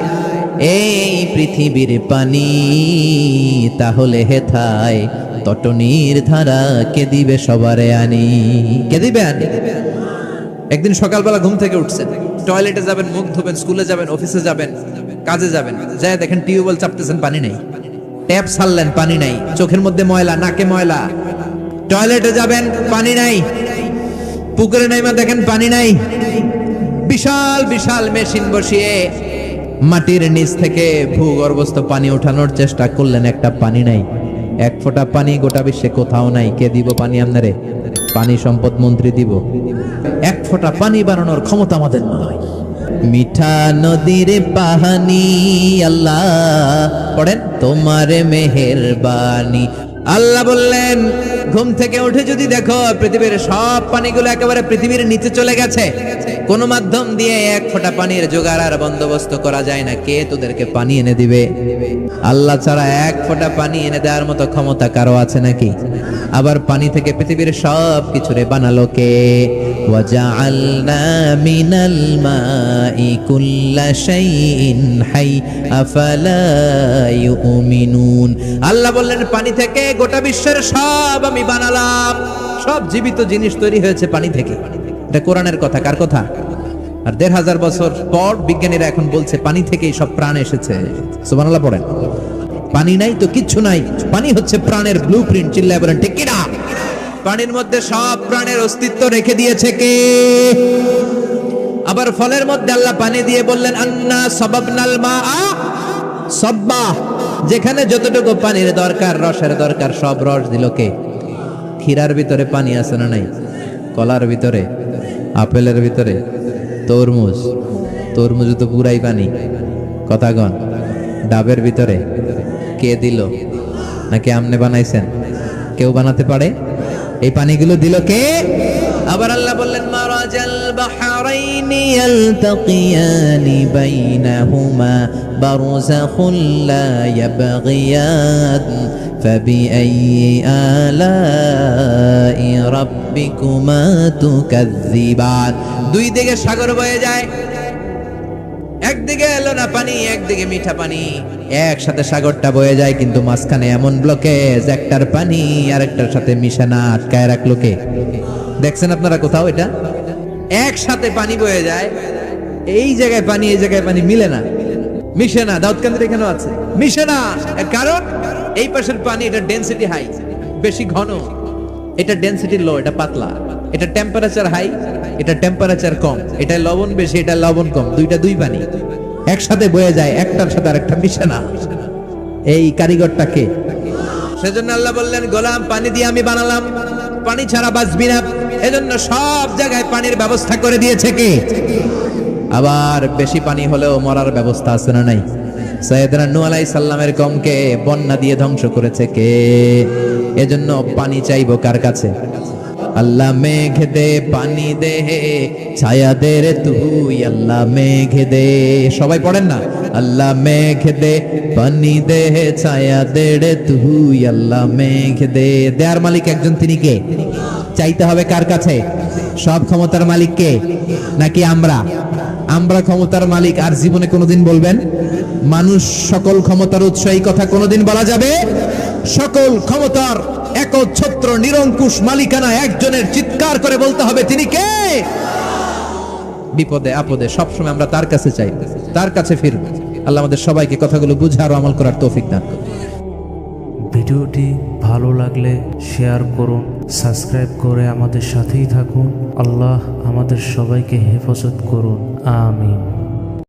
এই পৃথিবীর পানি, তাহলে হেথায় তটনির ধারা কে দিবে সবারে আনি? কে দিবে আনি? একদিন সকালবেলা ঘুম থেকে উঠছেন, টয়লেটে যাবেন, মুখ ধোবেন, স্কুলে যাবেন, অফিসে যাবেন, কাজে যাবেন, যায় দেখেন টিউবওয়েল চাপতেছেন, পানি নেই। ট্যাপ ছাড়লেন, পানি নাই। চোখের মধ্যে ময়লা, নাকে ময়লা। টয়লেটে যাবেন, পানি নাই। পুকুরে নাইমা দেখেন পানি নাই। বিশাল বিশাল মেশিন বসিয়ে মাটির নিচ থেকে ভূগর্ভস্থ পানি ওঠানোর চেষ্টা করলেন, একটা পানি নাই। এক ফোঁটা পানি গোটা বিশ্বে কোথাও নাই। কে দিব পানি আপনারে? পানি সম্পদ মন্ত্রী দিব। এক ফোঁটা পানি বানানোর ক্ষমতা আমাদের নয়। মিঠা নদীর পানি আল্লাহ পড়েন, তোমার মেহেরবানি। আল্লাহ বললেন, ঘুম থেকে উঠে যদি দেখো পৃথিবীর সব পানিগুলো একেবারে পৃথিবীর নিচে চলে গেছে, কোন মাধ্যম দিয়ে এক ফোঁটা পানির জোগাড় আর বন্দোবস্ত করা যায় না, কে তোদেরকে পানি এনে দিবে? আল্লাহ ছাড়া এক ফোঁটা পানি এনে দেওয়ার মতো ক্ষমতা কারো আছে নাকি? আবার পানি থেকে পৃথিবীর সব কিছুরে বানালো কে? ওয়াজআলনা মিনাল মাই কুল্লা শাইইন হাই আফালা ইউমিনুন। আল্লাহ বললেন পানি থেকে গোটা বিশ্বের সব আমি বানালাম। সব জীবিত জিনিস তৈরি হয়েছে পানি থেকে। এটা কোরআনের কথা, কার কথা? আর ১৫০০ বছর পর বিজ্ঞানীরা এখন বলছে পানি থেকেই সব প্রাণ এসেছে। সুবহানাল্লাহ পড়েন। পানি নাই তো কিচ্ছু নাই, পানি হচ্ছে প্রাণের ব্লুপ্রিন্ট। চিল্লায় বলেন ঠিক কিনা? পানির মধ্যে সব প্রাণের অস্তিত্ব রেখে দিয়েছে কে? আবার ফলের মধ্যে আল্লাহ পানি দিয়ে বললেন আন্না সাবাবনাল মাআ সাব্বা। যেখানে যতটুকু পানির দরকার, রসের দরকার, সব রস দিল কে? ক্ষীরার ভিতরে পানি আছে না নাই? কলার ভিতরে, আপেলের ভিতরে, তরমুজ তো পুরাই পানি। কথাগণ, ডাবের ভিতরে কে দিল? নাকি আমনে বানাইছেন? কেউ বানাতে পারে? এই পানিগুলো দিল কে? আবার আল্লাহ বললেন মারাজাল বাহরাইনি ইয়ালতাকিয়ানি বাইনাহুমা বারযাখুন লা ইয়াবগিয়ান ফাবিআইয়ি আলাই রাব্বিকুমা তুকাযযিবান। দুই দিকে সাগর বয়ে যায়, একদিকে এলো না পানি, একদিকে মিঠা পানি, একসাথে সাগরটা বয়ে যায়, কিন্তু মাঝখানে এমন ব্লকেজ, একটার পানি আরেকটার সাথে মিশে না, আটকায় রাখলো কে? দেখছেন আপনারা কোথাও এটা? একসাথে পানি বয়ে যায়, এই জায়গায় পানি এই জায়গায় পানি মিলে না, মিশে না। দাউদকান্দির এখানেও আছে, মিশে না। এর কারণ এই পাশের পানি এটা ডেনসিটি হাই, বেশি ঘন, এটা ডেনসিটি লো, এটা পাতলা, এটা টেম্পারেচার হাই, এটা টেম্পারেচার কম, এটা লবণ বেশি, এটা লবণ কম, দুইটা দুই পানি একসাথে বয়ে যায়, একটার সাথে আরেকটা মিশে না। এই কারিগরটা কে? সেজন্য আল্লাহ বললেন গোলাম পানি দিয়ে আমি বানালাম, পানি ছাড়া বাঁচবি না। এজন্য সব জায়গায় পানির ব্যবস্থা করে দিয়েছে কে? আবার বেশি পানি হলেও মরার ব্যবস্থা আছে না নাই? সাইয়েদনা নূহ আলাইহিস সালামের কওমকে বন্যা দিয়ে ধ্বংস করেছে কে? এজন্য পানি চাইবো কার কাছে? আল্লাহ মেঘ দে পানি দে ছায়া দে রে তুই, আল্লাহ মেঘ দে। সবাই পড়েন না, আল্লাহ মেঘ দে পানি দে ছায়া দে রে তুই, আল্লাহ মেঘ দে। দেয়ার মালিক একজন, তিনি কে? চাইতে হবে কার কাছে? সব ক্ষমতার মালিক কে? নাকি আমরা? আমরা ক্ষমতার মালিক। আর জীবনে কোনোদিন বলবেন মানুষ সকল ক্ষমতার উৎস, এই কথা কোনোদিন বলা যাবে? সকল ক্ষমতার একচ্ছত্র নিরঙ্কুশ মালিকানা একজনের, চিৎকার করে বলতে হবে তিনি কে? বিপদে আপদে সবসময় আমরা তার কাছে চাই, তার কাছে ফিরব। আল্লাহ আমাদের সবাইকে কথাগুলো বুঝে আর আমল করার তৌফিক দান করুন। ভিডিওটি ভালো লাগলে শেয়ার করুন, সাবস্ক্রাইব করে আমাদের সাথেই থাকুন। আল্লাহ আমাদের সবাইকে হেফাজত করুন, আমিন।